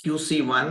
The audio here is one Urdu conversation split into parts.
QC1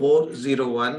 401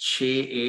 6A।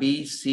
B, C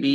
B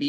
B,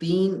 3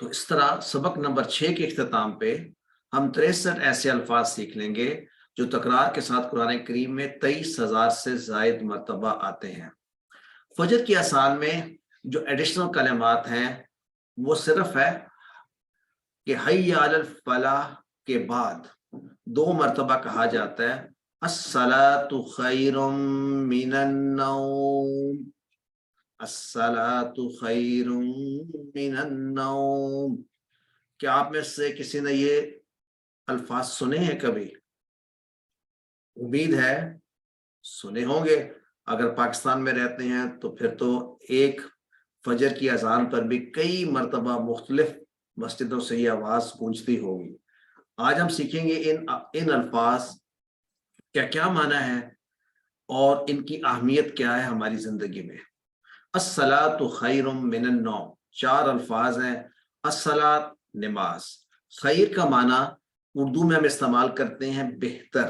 تو اس طرح سبق نمبر 6 کے اختتام پہ ہم 63 ایسے الفاظ سیکھ لیں گے جو تکرار کے ساتھ قرآن کریم میں 23,000 سے زائد مرتبہ آتے ہیں۔ فجر کی اذان میں جو ایڈیشنل کلمات ہیں وہ صرف ہے کہ حی علی الفلاح کے بعد 2 مرتبہ کہا جاتا ہے الصلاۃ خیر من النوم، الصلاۃ خیر من النوم۔ کیا آپ میں سے کسی نے یہ الفاظ سنے ہیں کبھی؟ امید ہے سنے ہوں گے۔ اگر پاکستان میں رہتے ہیں تو پھر تو ایک فجر کی اذان پر بھی کئی مرتبہ مختلف مسجدوں سے یہ آواز گونجتی ہوگی۔ آج ہم سیکھیں گے ان الفاظ کیا کیا معنی ہے اور ان کی اہمیت کیا ہے ہماری زندگی میں۔ الصلاۃ خیر من النوم 4 الفاظ ہیں۔ الصلاۃ نماز، خیر کا معنی اردو میں ہم استعمال کرتے ہیں بہتر،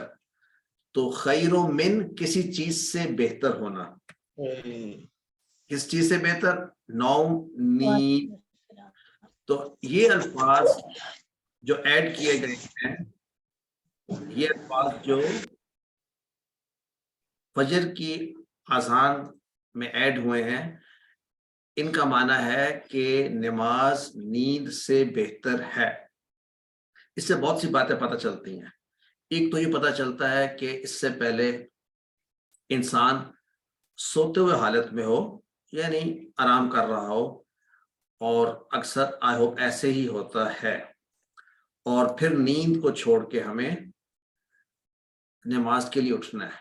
تو خیر من کسی چیز سے بہتر ہونا۔ کس چیز سے بہتر؟ نوم، نیند۔ تو یہ الفاظ جو ایڈ کیے گئے ہیں، یہ الفاظ جو فجر کی اذان میں ایڈ ہوئے ہیں، ان کا معنی ہے کہ نماز نیند سے بہتر ہے۔ اس سے بہت سی باتیں پتہ چلتی ہیں۔ ایک تو یہ پتہ چلتا ہے کہ اس سے پہلے انسان سوتے ہوئے حالت میں ہو، یعنی آرام کر رہا ہو، اور اکثر آئی ہوپ ایسے ہی ہوتا ہے، اور پھر نیند کو چھوڑ کے ہمیں نماز کے لیے اٹھنا ہے۔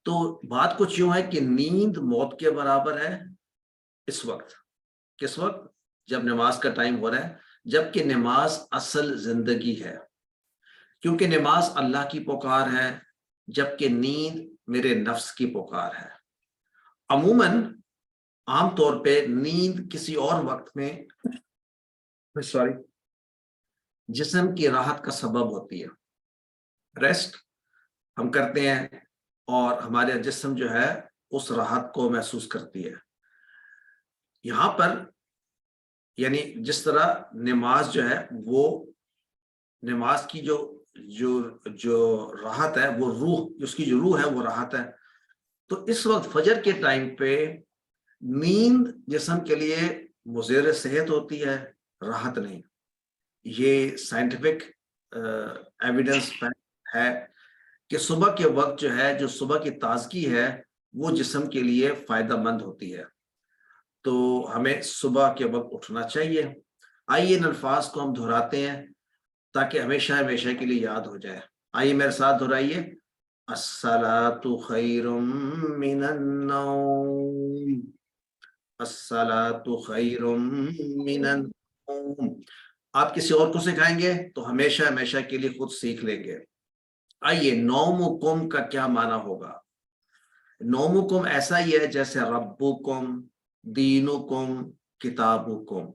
تو بات کچھ یوں ہے کہ نیند موت کے برابر ہے اس وقت۔ کس وقت؟ جب نماز کا ٹائم ہو رہا ہے، جبکہ نماز اصل زندگی ہے، کیونکہ نماز اللہ کی پکار ہے، جبکہ نیند میرے نفس کی پکار ہے۔ عموماً عام طور پہ نیند کسی اور وقت میں جسم کی راحت کا سبب ہوتی ہے۔ ریسٹ ہم کرتے ہیں اور ہمارے جسم جو ہے اس راحت کو محسوس کرتی ہے۔ یہاں پر یعنی جس طرح نماز جو ہے وہ نماز کی جو راحت ہے، وہ روح، اس کی جو روح ہے وہ راحت ہے۔ تو اس وقت فجر کے ٹائم پہ نیند جسم کے لیے مضر صحت ہوتی ہے، راحت نہیں۔ یہ سائنٹیفک ایویڈنس ہے کہ صبح کے وقت جو ہے، جو صبح کی تازگی ہے، وہ جسم کے لیے فائدہ مند ہوتی ہے۔ تو ہمیں صبح کے وقت اٹھنا چاہیے۔ آئیے ان الفاظ کو ہم دہراتے ہیں تاکہ ہمیشہ ہمیشہ کے لیے یاد ہو جائے۔ آئیے میرے ساتھ دہرائیے، الصلاۃ خیر من النوم، الصلاۃ خیر من النوم۔ آپ کسی اور کو سکھائیں گے تو ہمیشہ ہمیشہ کے لیے خود سیکھ لیں گے۔ آئیے نومکم کا کیا معنی ہوگا؟ نومکم ایسا ہی ہے جیسے ربکم، دینکم، کتابکم۔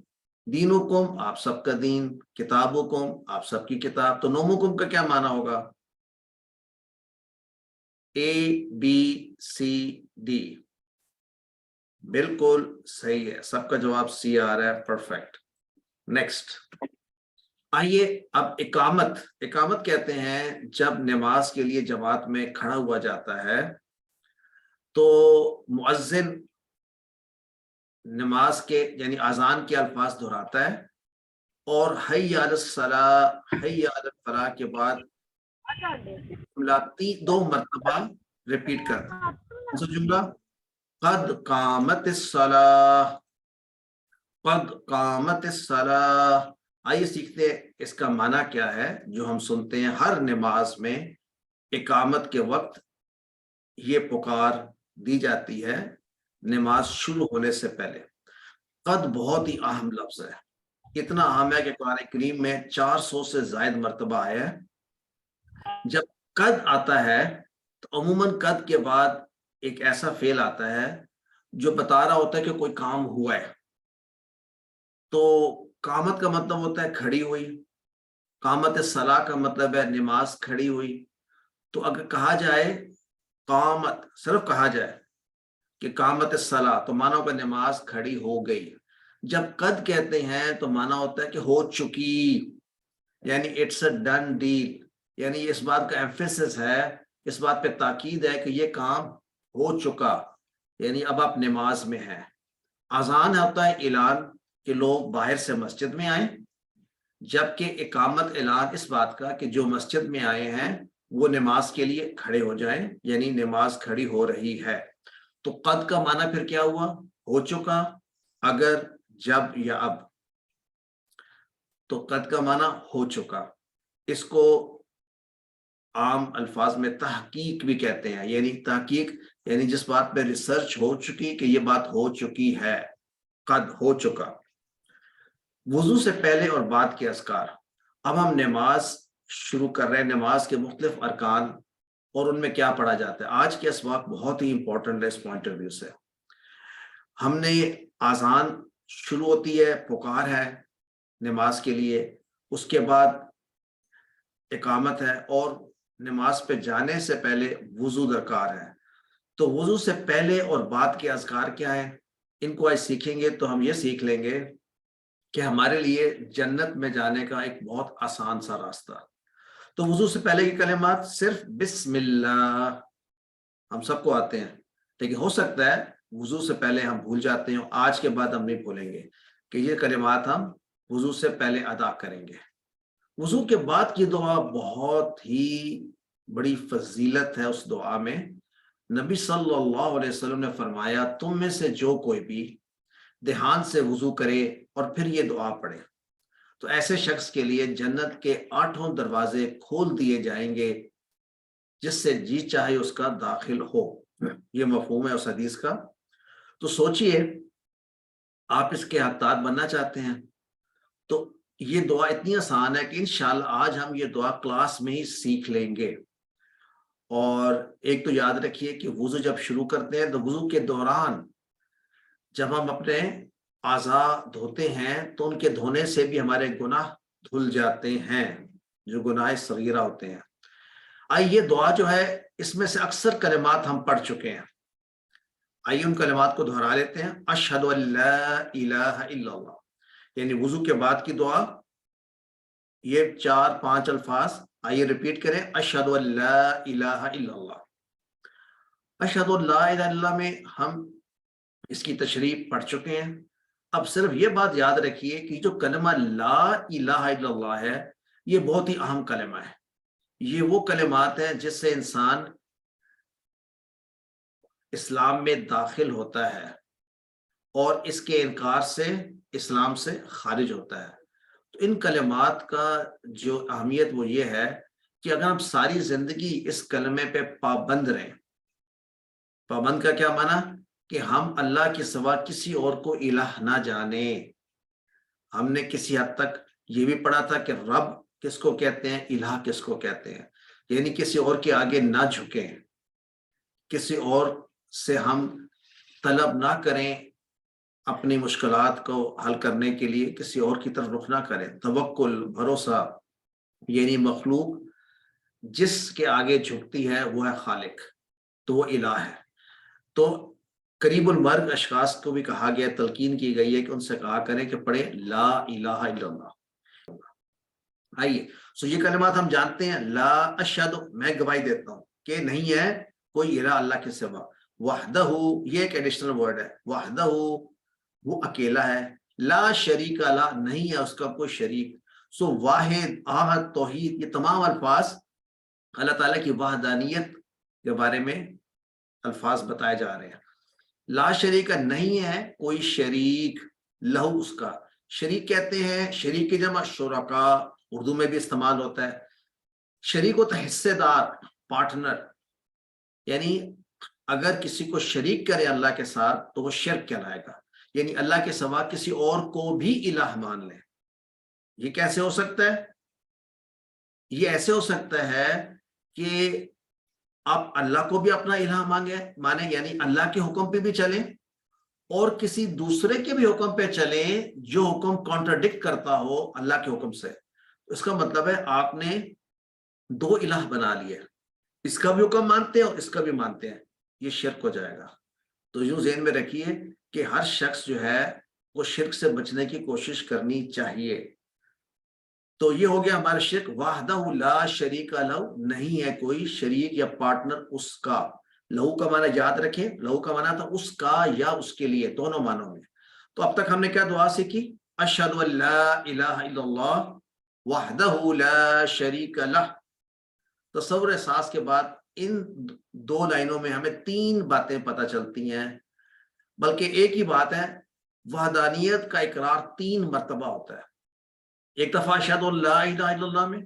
دینکم آپ سب کا دین، کتابکم آپ سب کی کتاب۔ تو نومکم کا کیا معنی ہوگا؟ اے بی سی ڈی، بالکل صحیح ہے، سب کا جواب سی آ رہا ہے، پرفیکٹ۔ نیکسٹ آئیے اب اقامت کہتے ہیں جب نماز کے لیے جماعت میں کھڑا ہوا جاتا ہے تو مؤذن نماز کے یعنی اذان کے الفاظ دہراتا ہے، اور حی علی الصلاۃ، حی علی الفلاح کے بعد 2 مرتبہ ریپیٹ کرتا ہے۔ کون سا جملہ؟ قد قامت الصلاۃ، قد قامت الصلاۃ۔ آئیے سیکھتے ہیں اس کا معنی کیا ہے جو ہم سنتے ہیں ہر نماز میں۔ اقامت کے وقت یہ پکار دی جاتی ہے نماز شروع ہونے سے پہلے۔ قد بہت ہی اہم لفظ ہے، اتنا اہم ہے کہ قرآن کریم میں 400 سے زائد مرتبہ آیا ہے۔ جب قد آتا ہے تو عموماً قد کے بعد ایک ایسا فعل آتا ہے جو بتا رہا ہوتا ہے کہ کوئی کام ہوا ہے۔ تو قامت کا مطلب ہوتا ہے کھڑی ہوئی، قامت الصلاۃ کا مطلب ہے نماز کھڑی ہوئی۔ تو اگر کہا جائے قامت، صرف کہا جائے کہ قامت الصلاۃ، تو مانو کہ نماز کھڑی ہو گئی۔ جب قد کہتے ہیں تو معنی ہوتا ہے کہ ہو چکی، یعنی اٹس اے ڈن ڈیل، یعنی اس بات کا ایمفیسس ہے، اس بات پہ تاکید ہے کہ یہ کام ہو چکا، یعنی اب آپ نماز میں ہیں۔ اذان ہوتا ہے اعلان کہ لوگ باہر سے مسجد میں آئیں، جبکہ اقامت اعلان اس بات کا کہ جو مسجد میں آئے ہیں وہ نماز کے لیے کھڑے ہو جائیں، یعنی نماز کھڑی ہو رہی ہے۔ تو قد کا معنی پھر کیا ہوا؟ ہو چکا، اگر، جب یا اب۔ تو قد کا معنی ہو چکا، اس کو عام الفاظ میں تحقیق بھی کہتے ہیں، یعنی تحقیق یعنی جس بات پہ ریسرچ ہو چکی کہ یہ بات ہو چکی ہے، قد ہو چکا۔ وضو سے پہلے اور بعد کے اذکار۔ اب ہم نماز شروع کر رہے ہیں، نماز کے مختلف ارکان اور ان میں کیا پڑھا جاتا ہے۔ آج کے اسباق بہت ہی امپورٹنٹ ہے اس پوائنٹ آف ویو سے۔ ہم نے اذان شروع ہوتی ہے، پکار ہے نماز کے لیے، اس کے بعد اقامت ہے، اور نماز پہ جانے سے پہلے وضو درکار ہے۔ تو وضو سے پہلے اور بعد کے اذکار کیا ہیں، ان کو آج سیکھیں گے تو ہم یہ سیکھ لیں گے کہ ہمارے لیے جنت میں جانے کا ایک بہت آسان سا راستہ۔ تو وضو سے پہلے کی کلمات صرف بسم اللہ ہم سب کو آتے ہیں، لیکن ہو سکتا ہے وضو سے پہلے ہم بھول جاتے ہیں، آج کے بعد ہم نہیں بھولیں گے کہ یہ کلمات ہم وضو سے پہلے ادا کریں گے۔ وضو کے بعد کی دعا بہت ہی بڑی فضیلت ہے اس دعا میں۔ نبی صلی اللہ علیہ وسلم نے فرمایا تم میں سے جو کوئی بھی دھیان سے وضو کرے اور پھر یہ دعا پڑھے تو ایسے شخص کے لیے جنت کے 8 دروازے کھول دیے جائیں گے، جس سے جی چاہے اس کا داخل ہو۔ یہ مفہوم ہے اس حدیث کا۔ تو سوچئے آپ اس کے حقدار بننا چاہتے ہیں تو یہ دعا اتنی آسان ہے کہ انشاءاللہ آج ہم یہ دعا کلاس میں ہی سیکھ لیں گے۔ اور ایک تو یاد رکھیے کہ وضو جب شروع کرتے ہیں تو وضو کے دوران جب ہم اپنے اعضاء دھوتے ہیں تو ان کے دھونے سے بھی ہمارے گناہ دھل جاتے ہیں، جو گناہ صغیرہ ہوتے ہیں۔ آئیے یہ دعا جو ہے اس میں سے اکثر کلمات ہم پڑھ چکے ہیں، آئیے ان کلمات کو دہرا لیتے ہیں۔ اشہد ان لا الہ الا اللہ، یعنی وضو کے بعد کی دعا، یہ 4-5 الفاظ آئیے ریپیٹ کریں۔ اشہد ان لا الہ الا اللہ۔ اشہد ان لا الہ الا اللہ میں ہم اس کی تشریح پڑھ چکے ہیں۔ اب صرف یہ بات یاد رکھیے کہ جو کلمہ لا الہ الا اللہ ہے یہ بہت ہی اہم کلمہ ہے۔ یہ وہ کلمات ہیں جس سے انسان اسلام میں داخل ہوتا ہے اور اس کے انکار سے اسلام سے خارج ہوتا ہے۔ تو ان کلمات کا جو اہمیت وہ یہ ہے کہ اگر ہم ساری زندگی اس کلمے پہ پابند رہیں، پابند کا کیا معنی کہ ہم اللہ کے سوا کسی اور کو الہ نہ جانیں۔ ہم نے کسی حد تک یہ بھی پڑھا تھا کہ رب کس کو کہتے ہیں، الہ کس کو کہتے ہیں، یعنی کسی اور کے آگے نہ جھکیں، کسی اور سے ہم طلب نہ کریں، اپنی مشکلات کو حل کرنے کے لیے کسی اور کی طرف رخ نہ کریں۔ توکل، بھروسہ، یعنی مخلوق جس کے آگے جھکتی ہے وہ ہے خالق، تو وہ الہ ہے۔ تو قریب المرگ اشخاص کو بھی کہا گیا، تلقین کی گئی ہے کہ ان سے کہا کریں کہ پڑھیں لا الہ الا اللہ۔ آئیے سو یہ کلمات ہم جانتے ہیں۔ لا اشہد، میں گواہی دیتا ہوں کہ نہیں ہے کوئی الہ اللہ کے سوا۔ وحدہ، یہ ایک ایڈیشنل ورڈ ہے، وحدہ وہ اکیلا ہے، لا شریک لا نہیں ہے اس کا کوئی شریک۔ سو واحد، احد، توحید، یہ تمام الفاظ اللہ تعالیٰ کی وحدانیت کے بارے میں الفاظ بتائے جا رہے ہیں۔ لا شریک نہیں ہے کوئی شریک، لہو اس کا، شریک کہتے ہیں، شریک کی جمع شرکا، اردو میں بھی استعمال ہوتا ہے۔ شریک ہوتا ہے حصے دار، پارٹنر، یعنی اگر کسی کو شریک کرے اللہ کے ساتھ تو وہ شرک کہلائے گا، یعنی اللہ کے سوا کسی اور کو بھی الہ مان لیں۔ یہ کیسے ہو سکتا ہے؟ یہ ایسے ہو سکتا ہے کہ آپ اللہ کو بھی اپنا الہ مانیں، یعنی اللہ کے حکم پہ بھی چلیں اور کسی دوسرے کے بھی حکم پہ چلیں جو حکم کانٹرڈکٹ کرتا ہو اللہ کے حکم سے۔ اس کا مطلب ہے آپ نے 2 الہ بنا لیے، اس کا بھی حکم مانتے ہیں اور اس کا بھی مانتے ہیں، یہ شرک ہو جائے گا۔ تو یوں ذہن میں رکھیے کہ ہر شخص جو ہے کو شرک سے بچنے کی کوشش کرنی چاہیے۔ تو یہ ہو گیا ہمارا شرک، وحدہ لا شریک لہ، نہیں ہے کوئی شریک یا پارٹنر اس کا۔ لہو کا معنی یاد رکھیں، لہو کا معنی تھا اس کا یا اس کے لیے، دونوں معنوں میں۔ تو اب تک ہم نے کیا دعا سیکھی؟ اشہد ان لا الہ الا اللہ وحدہ لا شریک لہ۔ تصور احساس کے بعد ان دو لائنوں میں ہمیں تین باتیں پتہ چلتی ہیں، بلکہ ایک ہی بات ہے، وحدانیت کا اقرار تین مرتبہ ہوتا ہے۔ ایک دفعہ اشہد ان لا الہ الا اللہ میں،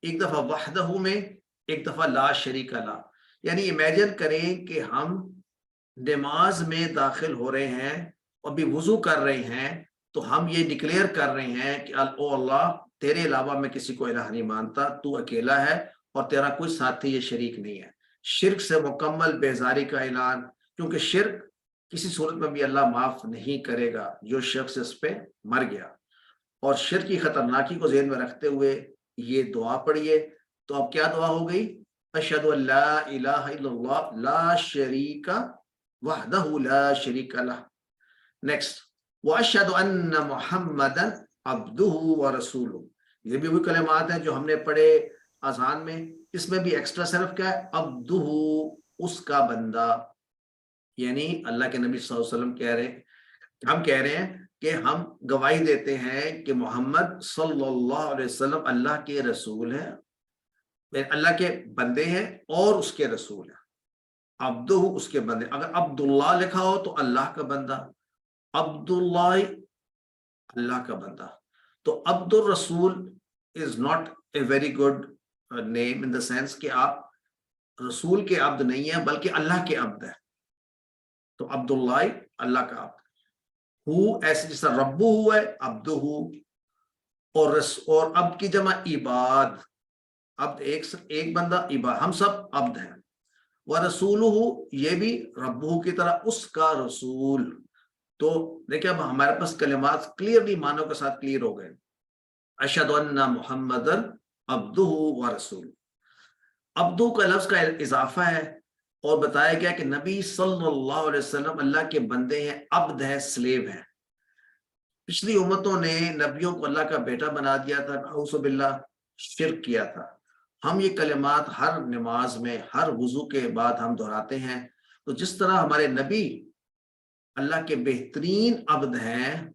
ایک دفعہ وحدہ میں، ایک دفعہ لا شریک لہ۔ یعنی امیجن کریں کہ ہم نماز میں داخل ہو رہے ہیں، ابھی وضو کر رہے ہیں، تو ہم یہ ڈکلیئر کر رہے ہیں کہ او اللہ، تیرے علاوہ میں کسی کو الہ نہیں مانتا، تو اکیلا ہے اور تیرا کوئی ساتھی یا شریک نہیں ہے۔ شرک سے مکمل بیزاری کا اعلان، کیونکہ شرک کسی صورت میں بھی اللہ معاف نہیں کرے گا جو شخص اس پہ مر گیا۔ اور شرک کی خطرناکی کو ذہن میں رکھتے ہوئے یہ دعا پڑھیے۔ تو اب کیا دعا ہو گئی؟ اشہد ان لا الہ الا اللہ لا شریک وحدہ لا شریک لہ۔ نیکسٹ، واشہد ان محمدا عبدہ ورسولہ۔ یہ بھی وہی کلمات ہیں جو ہم نے پڑھے اذان میں، اس میں بھی ایکسٹرا صرف کیا ہے؟ عبدہ، اس کا بندہ، یعنی اللہ کے نبی صلی اللہ علیہ وسلم کہہ رہے ہیں، ہم کہہ رہے ہیں کہ ہم گواہی دیتے ہیں کہ محمد صلی اللہ علیہ وسلم اللہ کے رسول ہیں، اللہ کے بندے ہیں اور اس کے رسول ہیں۔ عبدہ، اس کے بندے۔ اگر عبداللہ لکھا ہو تو اللہ کا بندہ، عبداللہ اللہ کا بندہ۔ تو عبد الرسول is not a very good name in the sense کہ آپ رسول کے عبد نہیں ہیں بلکہ اللہ کے عبد ہیں۔ تو عبداللہ اللہ کا عبد، ہو ایسے جس طرح ربو ہوا ہے، عبدہ، اور عبد کی جمع عباد، عبد ایک بندہ، عباد ہم سب عبد ہیں۔ وَرَسُولُهُ، یہ بھی ربہ کی طرح اس کا رسول۔ تو دیکھیں اب ہمارے پاس کلمات کلیئرلی معنوں کے ساتھ کلیئر ہو گئے۔ اشہد ان محمدا عبدہ ورسولہ۔ عبدہ کا لفظ کا اضافہ ہے اور بتایا گیا کہ نبی صلی اللہ علیہ وسلم اللہ کے بندے ہیں، عبد ہے، سلیو ہیں۔ پچھلی امتوں نے نبیوں کو اللہ کا بیٹا بنا دیا تھا، اعوذ باللہ، شرک کیا تھا۔ ہم یہ کلمات ہر نماز میں، ہر وضو کے بعد ہم دہراتے ہیں۔ تو جس طرح ہمارے نبی اللہ کے بہترین عبد ہیں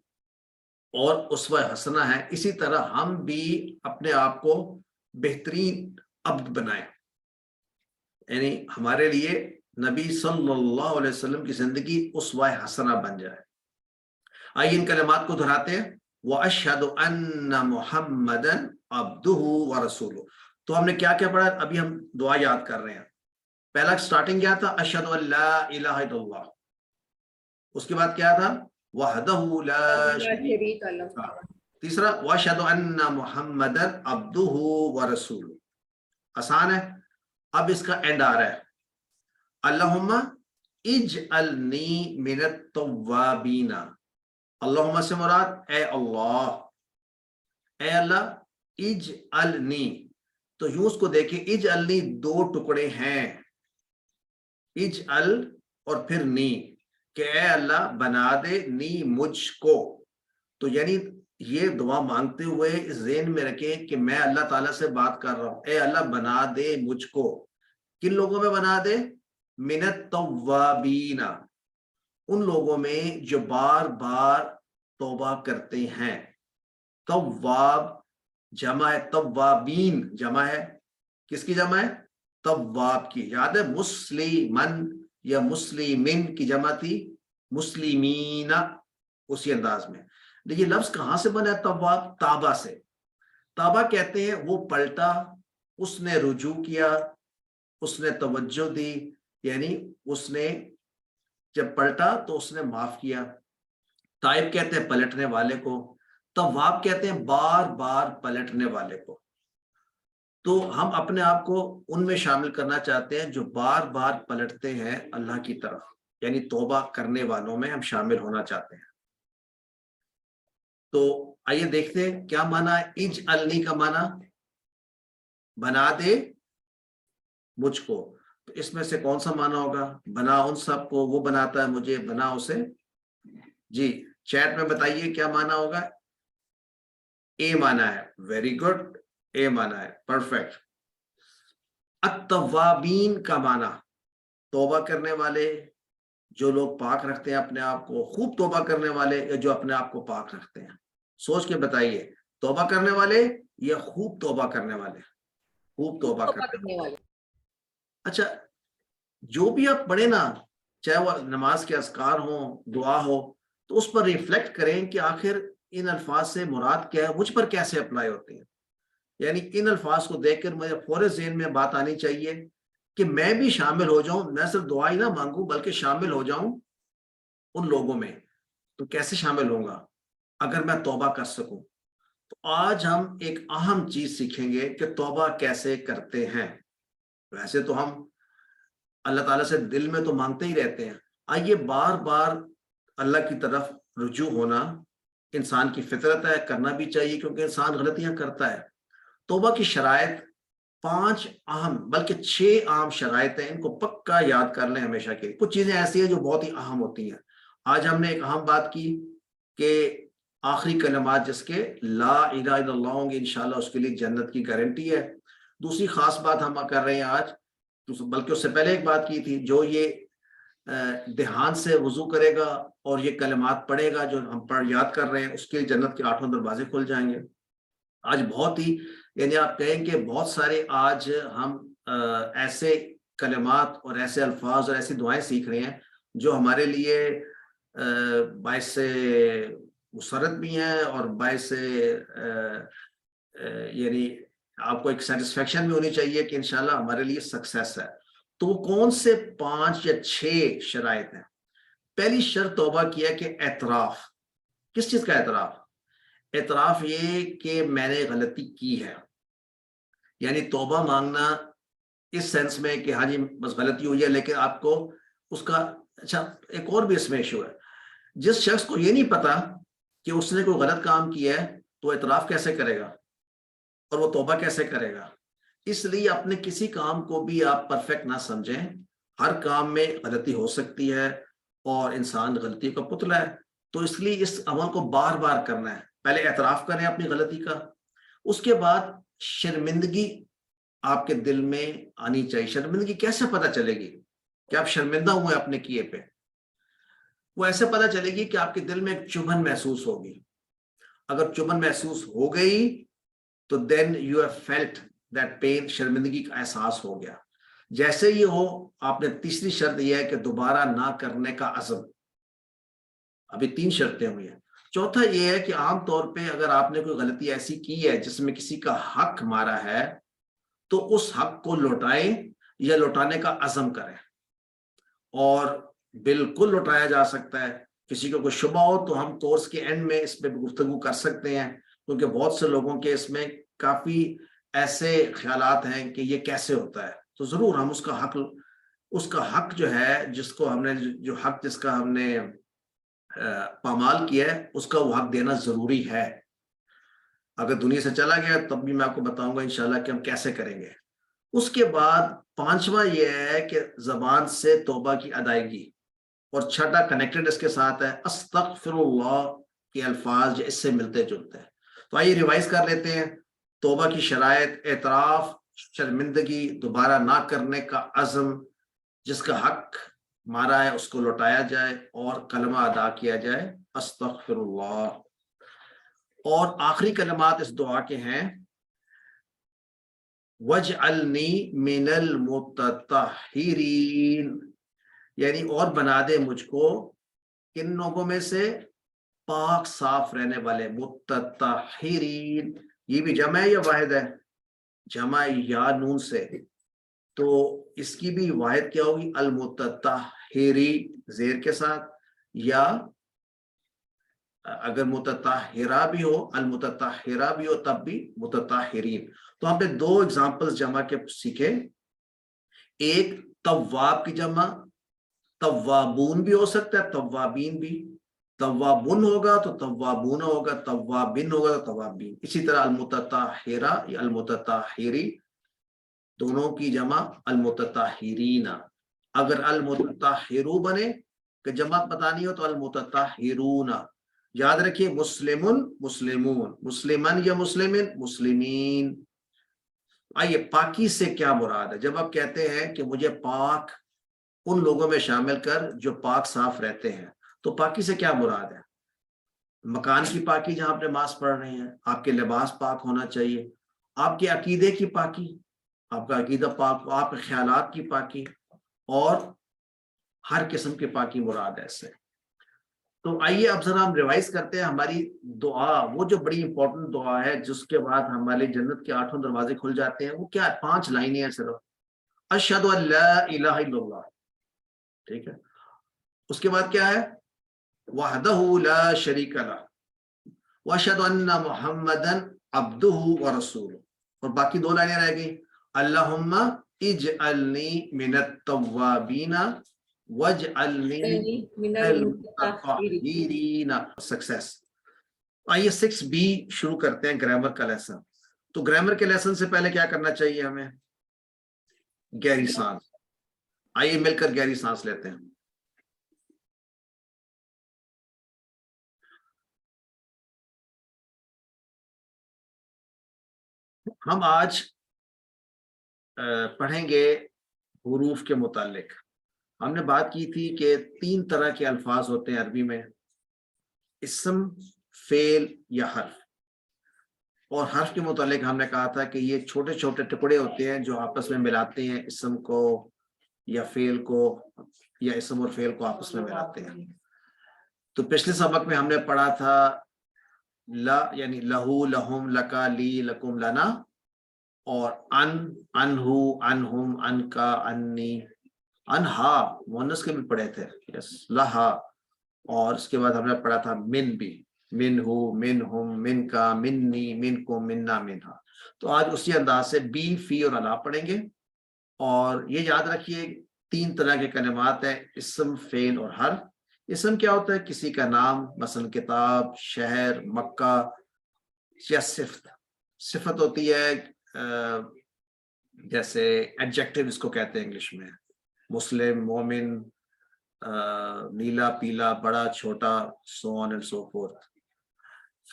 اور اسوہ حسنہ ہیں، اسی طرح ہم بھی اپنے آپ کو بہترین عبد بنائیں، یعنی ہمارے لیے نبی صلی اللہ علیہ وسلم کی زندگی اسوہ حسنہ بن جائے۔ آئیے ان کلمات کو دہراتے ہیں۔ وَأَشْهَدُ أَنَّ مُحَمَّدًا عَبْدُهُ وَرَسُولُهُ۔ تو ہم نے کیا کیا پڑھا؟ ابھی ہم دعا یاد کر رہے ہیں۔ پہلا سٹارٹنگ کیا تھا؟ اشہد ان لا الہ الا اللہ۔ اس کے بعد کیا تھا؟ وحدہ لا شریک لہ۔ تیسرا واشہد ان محمدا عبدہ ورسولہ۔ آسان ہے۔ اب اس کا اینڈ آ رہا ہے، اللہم اجعلنی من التوابین۔ اللہم سے مراد اے اللہ، اے اللہ، اجعلنی۔ تو یوں اس کو دیکھیں، اجعلنی دو ٹکڑے ہیں، اجعل اور پھر نی، کہ اے اللہ بنا دے نی مجھ کو۔ تو یعنی یہ دعا مانگتے ہوئے اس ذہن میں رکھیں کہ میں اللہ تعالیٰ سے بات کر رہا ہوں، اے اللہ بنا دے مجھ کو۔ کن لوگوں میں بنا دے؟ من التوابین، ان لوگوں میں جو بار بار توبہ کرتے ہیں۔ تواب جمع ہے، توابین جمع ہے، کس کی جمع ہے؟ تواب کی۔ یاد ہے مسلمن یا مسلمین کی جمع تھی مسلمین، اسی انداز میں۔ لیکن لفظ کہاں سے بنا ہے تواب؟ تابہ سے۔ تابہ کہتے ہیں وہ پلٹا، اس نے رجوع کیا، اس نے توجہ دی، یعنی اس نے جب پلٹا تو اس نے معاف کیا۔ تائب کہتے ہیں پلٹنے والے کو، تواب کہتے ہیں بار بار پلٹنے والے کو۔ تو ہم اپنے آپ کو ان میں شامل کرنا چاہتے ہیں جو بار بار پلٹتے ہیں اللہ کی طرف، یعنی توبہ کرنے والوں میں ہم شامل ہونا چاہتے ہیں۔ تو آئیے دیکھتے ہیں کیا معنی ہے اجعلنی کا معنی؟ بنا دے مجھ کو۔ تو اس میں سے کون سا معنی ہوگا؟ بنا ان سب کو، وہ بناتا ہے مجھے، بنا اسے۔ جی چیٹ میں بتائیے کیا معنی ہوگا. اے معنی ہے ویری گڈ, اے معنی ہے پرفیکٹ. التوابین کا معنی توبہ کرنے والے, جو لوگ پاک رکھتے ہیں اپنے آپ کو, خوب توبہ کرنے والے یا جو اپنے آپ کو پاک رکھتے ہیں. سوچ کے بتائیے, توبہ کرنے والے یا خوب توبہ کرنے والے؟ خوب توبہ کرنے والے. اچھا, جو بھی آپ پڑھیں نا, چاہے وہ نماز کے اذکار ہوں, دعا ہو, تو اس پر ریفلیکٹ کریں کہ آخر ان الفاظ سے مراد کیا ہے, مجھ پر کیسے اپلائی ہوتے ہیں. یعنی ان الفاظ کو دیکھ کر مجھے فوری ذہن میں بات آنی چاہیے کہ میں بھی شامل ہو جاؤں, نہ صرف دعا ہی نہ مانگوں بلکہ شامل ہو جاؤں ان لوگوں میں. تو کیسے شامل ہوں گا اگر میں توبہ کر سکوں؟ تو آج ہم ایک اہم چیز سیکھیں گے کہ توبہ کیسے کرتے ہیں. ویسے تو ہم اللہ تعالیٰ سے دل میں تو مانگتے ہی رہتے ہیں. آئیے بار بار اللہ کی طرف رجوع ہونا انسان کی فطرت ہے, کرنا بھی چاہیے کیونکہ انسان غلطیاں کرتا ہے. توبہ کی شرائط 5 اہم بلکہ 6 عام شرائط ہیں, ان کو پکا یاد کر لیں ہمیشہ کے لیے. کچھ چیزیں ایسی ہیں جو بہت ہی اہم ہوتی ہیں. آج ہم نے ایک اہم بات کی کہ آخری کلمات جس کے لا الہ الا اللہ ہوں گے انشاءاللہ اس کے لیے جنت کی گارنٹی ہے. دوسری خاص بات ہم کر رہے ہیں آج, بلکہ اس سے پہلے ایک بات کی تھی, جو یہ دھیان سے وضو کرے گا اور یہ کلمات پڑھے گا جو ہم یاد کر رہے ہیں, اس کے جنت کے 8 دروازے کھل جائیں گے. آج بہت ہی, یعنی آپ کہیں کہ بہت سارے آج ہم ایسے کلمات اور ایسے الفاظ اور ایسی دعائیں سیکھ رہے ہیں جو ہمارے لیے باعث مسرت بھی ہیں اور باعث یعنی آپ کو ایک سیٹسفیکشن بھی ہونی چاہیے کہ انشاءاللہ ہمارے لیے سکسیس ہے. تو وہ کون سے 5 یا 6 شرائط ہیں؟ پہلی شرط توبہ کی ہے کہ اعتراف. کس چیز کا اعتراف؟ اعتراف یہ کہ میں نے غلطی کی ہے. یعنی توبہ مانگنا اس سینس میں کہ ہاں جی بس غلطی ہوئی ہے, لیکن آپ کو اس کا, اچھا ایک اور بھی اس میں ایشو ہے, جس شخص کو یہ نہیں پتا کہ اس نے کوئی غلط کام کیا ہے تو اعتراف کیسے کرے گا اور وہ توبہ کیسے کرے گا. اس لیے اپنے کسی کام کو بھی آپ پرفیکٹ نہ سمجھیں. ہر کام میں غلطی ہو سکتی ہے اور انسان غلطی کا پتلا ہے. تو اس لیے اس عمل کو بار بار کرنا ہے. پہلے اعتراف کریں اپنی غلطی کا, اس کے بعد شرمندگی آپ کے دل میں آنی چاہیے. شرمندگی کیسے پتہ چلے گی کہ آپ شرمندہ ہوئے اپنے کیے پہ؟ وہ ایسے پتہ چلے گی کہ آپ کے دل میں ایک چبھن محسوس ہوگی. اگر چبھن محسوس ہو گئی تو then you have felt that pain, شرمندگی کا احساس ہو گیا. جیسے یہ ہو, آپ نے تیسری شرط یہ ہے کہ دوبارہ نہ کرنے کا عزم. ابھی 3 شرطیں ہوئی ہیں. چوتھا یہ ہے کہ عام طور پہ اگر آپ نے کوئی غلطی ایسی کی ہے جس میں کسی کا حق مارا ہے تو اس حق کو لوٹائیں یا لوٹانے کا عزم کریں. اور بالکل لوٹایا جا سکتا ہے. کسی کو کوئی شبہ ہو تو ہم کورس کے اینڈ میں اس پہ گفتگو کر سکتے ہیں, کیونکہ بہت سے لوگوں کے اس میں کافی ایسے خیالات ہیں کہ یہ کیسے ہوتا ہے. تو ضرور ہم اس کا حق جو ہے, جس کو ہم نے جو حق جس کا ہم نے پامال کیا ہے, اس کا وہ حق دینا ضروری ہے. اگر دنیا سے چلا گیا تب بھی میں آپ کو بتاؤں گا انشاءاللہ کہ ہم کیسے کریں گے. اس کے بعد 5واں یہ ہے کہ زبان سے توبہ کی ادائیگی, اور 6ٹا کنیکٹڈ اس کے ساتھ ہے, استغفر اللہ کے الفاظ جو اس سے ملتے جلتے ہیں. تو آئیے ریوائز کر لیتے ہیں. توبہ کی شرائط: اعتراف, شرمندگی, دوبارہ نہ کرنے کا عزم, جس کا حق مارا ہے اس کو لوٹایا جائے, اور کلمہ ادا کیا جائے استغفر اللہ. اور آخری کلمات اس دعا کے ہیں وَاجْعَلْنِي مِنَ الْمُتَطَہِّرِينَ, یعنی اور بنا دے مجھ کو کن لوگوں میں سے؟ پاک صاف رہنے والے. متطہرین, یہ بھی جمع ہے یا واحد ہے؟ جمع یا نون سے. تو اس کی بھی واحد کیا ہوگی؟ المتطہری زیر کے ساتھ, یا اگر متطہرہ بھی ہو, المتطہرہ بھی ہو تب بھی متطہرین. تو ہم نے 2 ایگزامپلز جمع کے سیکھے. ایک تواب کی جمع, توابون بھی ہو سکتا ہے, توابین بھی. توابن ہوگا تو توابون ہوگا, توابن ہوگا تو توابین. اسی طرح المتطہرہ یا المتطہری دونوں کی جمع المتطہرین. اگر المتطہرو بنے کہ جمع پتہ نہیں ہو تو المتطہرون. یاد رکھیے مسلمن مسلمون، مسلمن یا مسلمن مسلمین. آئیے پاکی سے کیا مراد ہے؟ جب آپ کہتے ہیں کہ مجھے پاک ان لوگوں میں شامل کر جو پاک صاف رہتے ہیں، تو پاکی سے کیا مراد ہے؟ مکان کی پاکی جہاں آپ نماز پڑھ رہے ہیں، آپ کے لباس پاک ہونا چاہیے، آپ کے عقیدے کی پاکی، آپ کا عقیدہ پاک، آپ کے خیالات کی پاکی، اور ہر قسم کی پاکی مراد ہے اس سے. تو آئیے اب ذرا ہم ریوائز کرتے ہیں ہماری دعا، وہ جو بڑی امپورٹنٹ دعا ہے جس کے بعد ہمارے جنت کے 8 دروازے کھل جاتے ہیں. وہ کیا ہے؟ 5 لائنیں ہیں صرف. اشہد ان لا الہ الا اللہ، ٹھیک ہے. اس کے بعد کیا ہے؟ وحدہ لا شریک لہ واشہد ان محمدا عبدہ ورسولہ. اور باقی 2 لائنیں رہ گئی. اللہم اجعلنی من التوابین واجعلنی من المتطہرین. سکسیس. آئیے 6B شروع کرتے ہیں، گرامر کا لیسن. تو گرامر کے لیسن سے پہلے کیا کرنا چاہیے ہمیں؟ گہری سانس. آئیے مل کر گہری سانس لیتے ہیں. ہم آج پڑھیں گے حروف کے متعلق. ہم نے بات کی تھی کہ 3 طرح کے الفاظ ہوتے ہیں عربی میں: اسم، فعل یا حرف. اور حرف کے متعلق ہم نے کہا تھا کہ یہ چھوٹے چھوٹے ٹکڑے ہوتے ہیں جو آپس میں ملاتے ہیں اسم کو یا فعل کو، یا اسم اور فعل کو آپس میں ملاتے ہیں. تو پچھلے سبق میں ہم نے پڑھا تھا لا یعنی لہو، لہم، لکا، لی، لکم، لنا، اور ان، انہو، انہم، ان کا، انی، انہا مونس کے بھی پڑھے تھے، یس، لہا. اور اس کے بعد ہم نے پڑھا تھا من بھی، من ہو، من ہم، من کا، منی، من کو، مننا، منہا. تو آج اسی انداز سے بی، فی اور الا پڑھیں گے. اور یہ یاد رکھیے 3 طرح کے کلمات ہیں: اسم، فعل اور حرف. اسم کیا ہوتا ہے؟ کسی کا نام، مثلا کتاب، شہر، مکہ. یا صفت، صفت ہوتی ہے جیسے ایڈجیکٹو اس کو کہتے ہیں انگلش میں: مسلم، مومن، نیلا، پیلا، بڑا، چھوٹا، سو آن اینڈ سو فورتھ.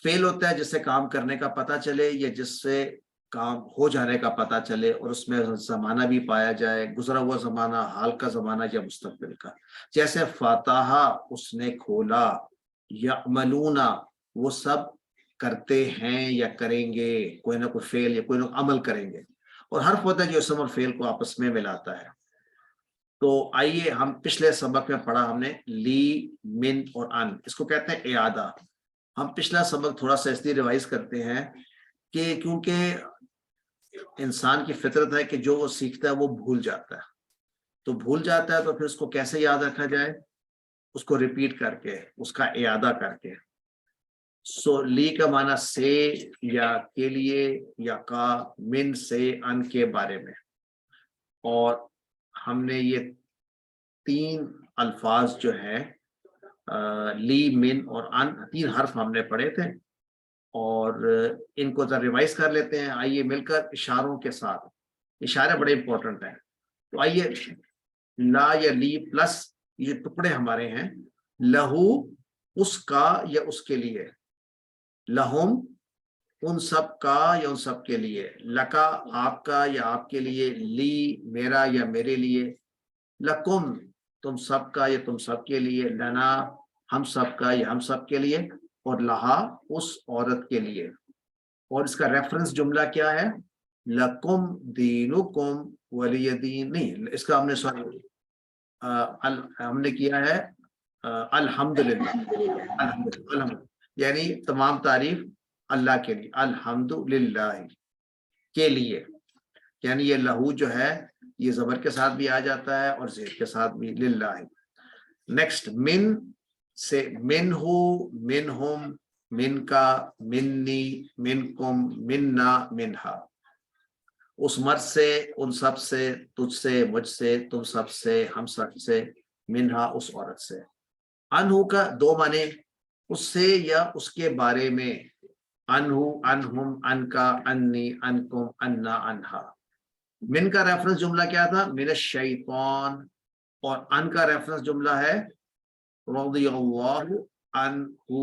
فعل ہوتا ہے جس سے کام کرنے کا پتہ چلے یا جس سے کام ہو جانے کا پتہ چلے اور اس میں زمانہ بھی پایا جائے، گزرا ہوا زمانہ، حال کا زمانہ یا مستقبل کا. جیسے فاتحہ اس نے کھولا، یعملون وہ سب کرتے ہیں یا کریں گے، کوئی نہ کوئی فعل یا کوئی نہ عمل کریں گے. اور حرف ہوتا ہے جو اسم اور فعل کو آپس میں ملاتا ہے. تو آئیے ہم پچھلے سبق میں پڑھا ہم نے لی، من اور ان، اس کو کہتے ہیں اعادہ. ہم پچھلا سبق تھوڑا سا اس لیے ریوائز کرتے ہیں کہ کیونکہ انسان کی فطرت ہے کہ جو وہ سیکھتا ہے وہ بھول جاتا ہے. تو بھول جاتا ہے تو پھر اس کو کیسے یاد رکھا جائے؟ اس کو ریپیٹ کر کے، اس کا اعادہ کر کے. سو لی کا معنی سے یا کے لیے یا کا، من سے ان کے بارے میں. اور ہم نے یہ 3 الفاظ جو ہیں لی، من اور ان، 3 حرف ہم نے پڑھے تھے. اور ان کو ذرا ریوائز کر لیتے ہیں. آئیے مل کر اشاروں کے ساتھ. اشارے بڑے امپورٹنٹ ہیں. تو آئیے لا یا لی پلس یہ ٹکڑے ہمارے ہیں: لہو اس کا یا اس کے لیے، لہم ان سب کا یا ان سب کے لیے، لکا آپ کا یا آپ کے لیے، لی میرا یا میرے لیے، لکم تم سب کا یا تم سب کے لیے، لنا ہم سب کا یا ہم سب کے لیے، اور لہا اس عورت کے لیے. اور اس کا ریفرنس جملہ کیا ہے؟ لکم دینکم ولی دین. نہیں، اس کا ہم نے سوری ہم نے کیا ہے الحمدللہ. الحمد یعنی تمام تعریف اللہ کے لیے، الحمدللہ کے لیے. یعنی یہ لہو جو ہے یہ زبر کے ساتھ بھی آ جاتا ہے اور زیر کے ساتھ بھی، للہ. نیکسٹ من سے من ہو، من ہم، من کا، منی، منکم، مننا، منہا. اس مرد سے، ان سب سے، تجھ سے، مجھ سے، تم سب سے، ہم سب سے، منہا اس عورت سے. انہو کا 2 معنی: اس سے یا اس کے بارے میں. انہو، انہم، ان کا، انی، انکم، انا، انہا. من کا ریفرنس جملہ کیا تھا؟ من الشیطان. اور ان کا ریفرنس جملہ ہے رضی اللہ عنہ.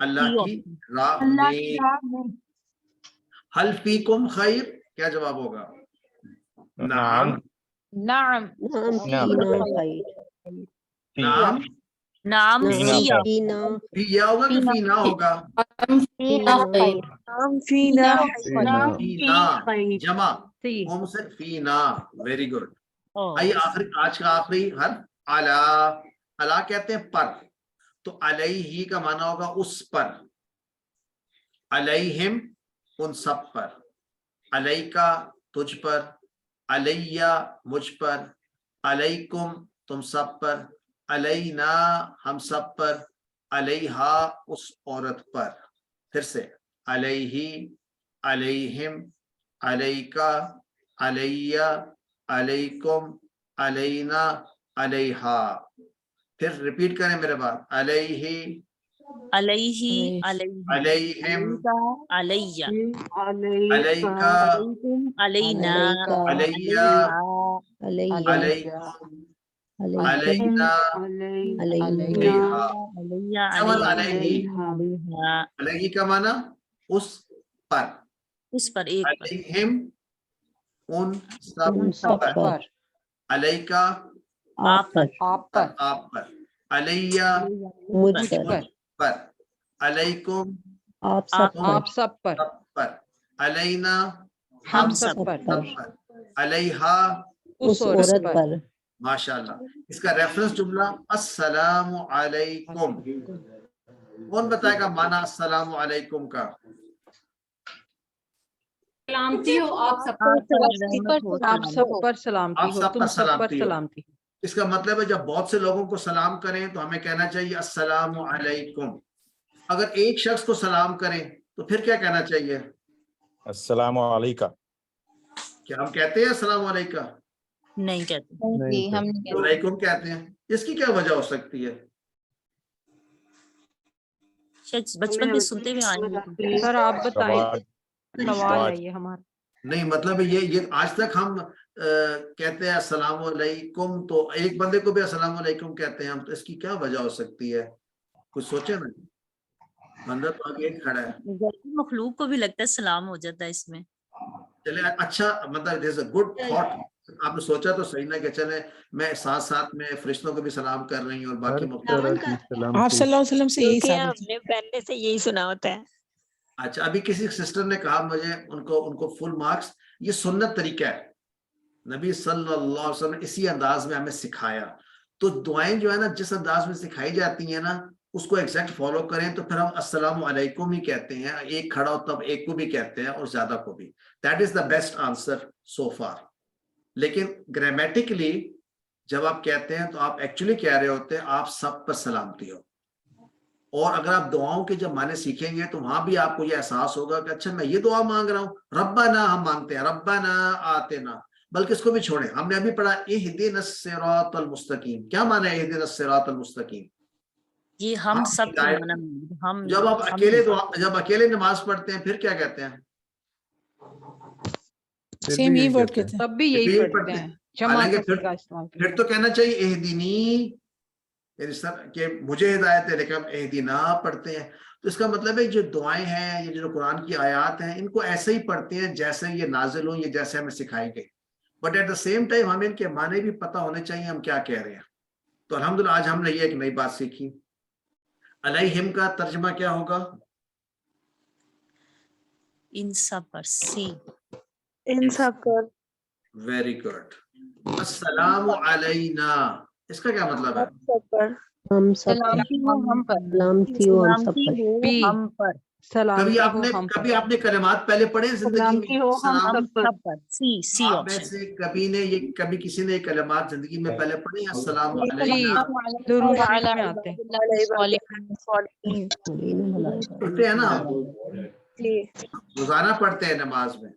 اللہ کی راہ میں. حل فیکم خیر کیا جواب ہوگا؟ نعم. نعم نعم فینا خیر. نعم نعم نعم فینا فینا فی یا ہوگا کہ فی نہ ہوگا؟ فینا خیر. فینا فینا جمع ہم سے فینا. Very good. آئیے آخری آج کا آخری حرف علا. علا کہتے ہیں پر. تو علیہ کا معنی ہوگا اس پر. علیہم ان سب پر. علیکا تجھ پر. علیہ مجھ پر. علیکم تم سب پر. علینا ہم سب پر. علیہا اس عورت پر. پھر سے علیہ علیہم علیکا علیہ علیکم علینا علیہا. پھر ریپیٹ کریں میرے بات. علیہ علیہ علیہم علیہ علیکا علینا علیہ علیہ علیکم علیکم علینا علیہا. علیہ. علیہ کا معنی اس پر. اس پر ایک پر. علیہم ان ان سب سب پر. پر. علیکا آپ پر. آپ پر. علیہ مجھ پر. پر. علیکم آپ سب پر. سب پر سب پر. علینا ہم سب سب پر. سب پر. علیہا اس عورت پر. ماشاءاللہ. اس کا ریفرنس جملہ السلام علیکم. کون بتائے گا معنی السلام علیکم کا؟ سلامتی ہو آپ سب آپ سب پر سلامتی آپ ہو سب تم پر سب پر سلامتی ہو. سلامتی. اس کا مطلب ہے جب بہت سے لوگوں کو سلام کریں تو ہمیں کہنا چاہیے السلام علیکم. اگر ایک شخص کو سلام کریں تو پھر کیا کہنا چاہیے؟ السلام علیکم. کیا ہم کہتے ہیں السلام علیکم؟ نہیں کہتے. نہیں علیکم کہتے ہیں. اس کی کیا وجہ ہو سکتی ہے؟ شاید بچپن میں سنتے ہوئے آئے ہیں. سر آپ بتائیں. رواج. سوال ہے یہ ہمارا. نہیں مطلب یہ آج تک ہم کہتے ہیں السلام علیکم تو ایک بندے کو بھی السلام علیکم کہتے ہیں ہم. تو اس کی کیا وجہ ہو سکتی ہے؟ کچھ سوچے نا. بندہ تو آگے کھڑا ہے. مخلوق کو بھی لگتا ہے سلام ہو جاتا ہے اس میں. چلے اچھا مطلب دس اے گڈ تھاٹ. آپ نے سوچا تو صحیح نہ کہ چلے میں ساتھ ساتھ میں فرشتوں کو بھی سلام کر رہی ہوں اور باقی ہر طرح کی آپ سلامتی. صلی اللہ علیہ وسلم سے یہی کیونکہ ثابت ہم نے پہلے سے یہی سنا ہوتا ہے. اچھا ابھی کسی سسٹر نے کہا مجھے ان کو فل مارکس. یہ سنت طریقہ ہے. نبی صلی اللہ علیہ وسلم نے اسی انداز میں ہمیں سکھایا. تو دعائیں جو ہے نا جس انداز میں سکھائی جاتی ہیں نا اس کو ایگزیکٹ فالو کریں تو پھر ہم السلام علیکم ہی کہتے ہیں. ایک کھڑا ہو تب ایک کو بھی کہتے ہیں اور زیادہ کو بھی. That is the best answer so for. لیکن گرامیٹیکلی جب آپ کہتے ہیں تو آپ ایکچولی کہہ رہے ہوتے ہیں آپ سب پر سلامتی ہو. اور اگر آپ دعاؤں کے جب معنی سیکھیں گے تو وہاں بھی آپ کو یہ احساس ہوگا کہ اچھا میں یہ دعا مانگ رہا ہوں. ربنا ہم مانگتے ہیں ربنا آتنا. بلکہ اس کو بھی چھوڑیں. ہم نے ابھی پڑھا اہدنا الصراط المستقیم. کیا معنی ہے اہدنا الصراط المستقیم؟ یہ ہم سب کے معنی ہم جب آپ اکیلے نماز پڑھتے ہیں پھر کیا کہتے ہیں؟ سیم یہی ورڈ کہتے ہیں. تب بھی یہی پڑھتے ہیں. حالانکہ جماعت کا استعمال. پھر تو کہنا چاہیے اہدنی یعنی سر کہ مجھے ہدایت ہے. لیکن ہم اہدنا پڑھتے ہیں. تو اس کا مطلب ہے جو دعائیں ہیں یہ جو قرآن کی آیات ہیں ان کو ایسے ہی پڑھتے ہیں جیسے یہ نازل ہوں, یہ جیسے ہمیں سکھائی گئی. But at the same time ہمیں ان کے معنی بھی پتہ ہونے چاہیے ہم کیا کہہ رہے ہیں. تو الحمدللہ آج ہم نے یہ ایک نئی بات سیکھی. علیہم کا ترجمہ کیا ہوگا؟ ان سب پر. سی ان سب پر. Very good. السلام علینا اس کا کیا مطلب ہے؟ ہم سب پر. سلامتی ہو ہم پر. سلامتی ہو ہم سب پر. ہم پر. کبھی سلامتی آپ نے کلمات پہلے پڑھے زندگی میں؟ ہو ہم ہم سب پر. سی آپ میں سے کبھی کسی نے کلمات زندگی میں پہلے پڑھے ہیں؟ السلام علینا درود شریف میں آتے ہیں. پڑھتے ہیں نا ہم روزانہ پڑھتے ہیں نماز میں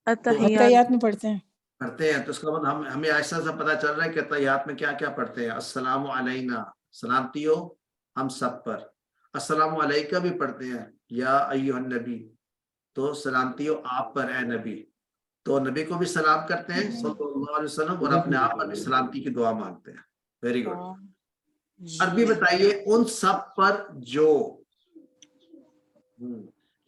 اتحیات میں پڑھتے ہیں. پڑھتے ہیں. تو اس کا مطلب ہمیں آہستہ سے پتہ چل رہا ہے کہ اتحیات میں کیا کیا پڑھتے ہیں. السلام علینا سلامتی ہو ہم سب پر. السلام علیکہ بھی پڑھتے ہیں یا ایھا النبی تو سلامتی ہو آپ پر اے نبی. تو نبی کو بھی سلام کرتے ہیں صلی اللہ علیہ وسلم اور اپنے آپ پر بھی سلامتی کی دعا مانگتے ہیں. Very good. عربی بتائیے ان سب پر جو.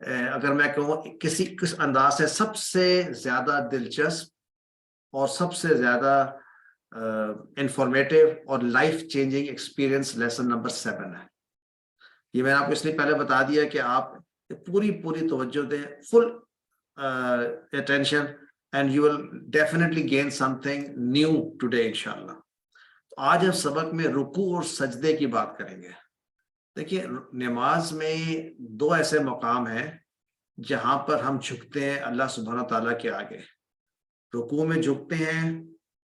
اگر میں کہوں کس انداز سے سب سے زیادہ دلچسپ اور سب سے زیادہ انفارمیٹیو اور life changing experience lesson number 7 ہے. یہ میں نے آپ کو اس لیے پہلے بتا دیا کہ آپ پوری توجہ دیں, فل attention, and you will definitely gain something new today inshallah. آج ہم سبق میں رکوع اور سجدے کی بات کریں گے. دیکھیے نماز میں 2 ایسے مقام ہیں جہاں پر ہم جھکتے ہیں اللہ سبحانہ تعالیٰ کے آگے. رکوع میں جھکتے ہیں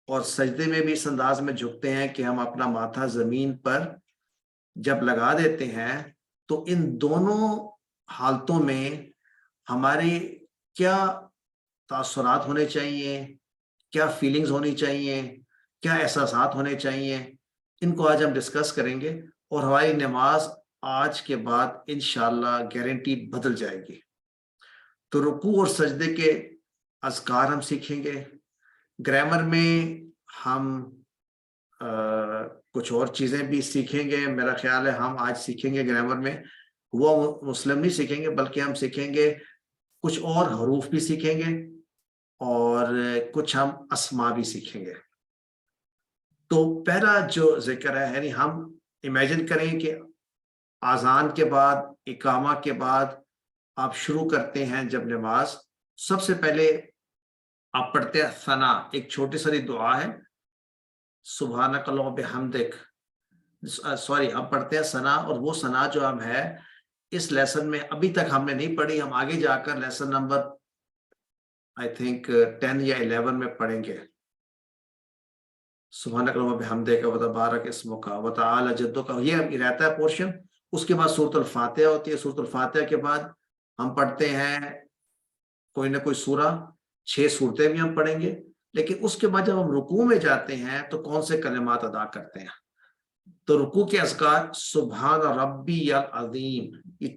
اور سجدے میں بھی اس انداز میں جھکتے ہیں کہ ہم اپنا ماتھا زمین پر جب لگا دیتے ہیں تو ان دونوں حالتوں میں ہماری کیا تاثرات ہونے چاہیے, کیا فیلنگز ہونی چاہیے, کیا احساسات ہونے چاہیے, ان کو آج ہم ڈسکس کریں گے. اور ہماری نماز آج کے بعد انشاءاللہ گارنٹی بدل جائے گی. تو رکوع اور سجدے کے اذکار ہم سیکھیں گے. گرامر میں ہم کچھ اور چیزیں بھی سیکھیں گے. میرا خیال ہے ہم آج سیکھیں گے گرامر میں وہ مسلم نہیں سیکھیں گے, بلکہ ہم سیکھیں گے کچھ اور حروف بھی سیکھیں گے اور کچھ ہم اسما بھی سیکھیں گے. تو پہلا جو ذکر ہے, یعنی ہم امیجن کریں کہ اذان کے بعد, اقامہ کے بعد آپ شروع کرتے ہیں جب نماز, سب سے پہلے آپ پڑھتے ہیں ثنا. ایک چھوٹی سی دعا ہے, سبحانک اللہم بحمدک, سوری ہم پڑھتے ہیں ثنا, اور وہ ثنا جو ہم ہے اس لیسن میں ابھی تک ہم نے نہیں پڑھی. ہم آگے جا کر لیسن نمبر آئی تھنک 10 یا 11 میں پڑھیں گے. سبحانک اللہم بحمدک وتبارک اسمک وتعالی جدک, یہ رہتا ہے پورشن. اس کے بعد سورۃ الفاتحہ ہوتی ہے. سورۃ الفاتحہ کے بعد ہم پڑھتے ہیں کوئی نہ کوئی سورہ, 6 صورتیں بھی ہم پڑھیں گے. لیکن اس کے بعد جب ہم رکوع میں جاتے ہیں تو کون سے کلمات ادا کرتے ہیں؟ تو رکوع کے اذکار سبحان ربی العظیم, یہ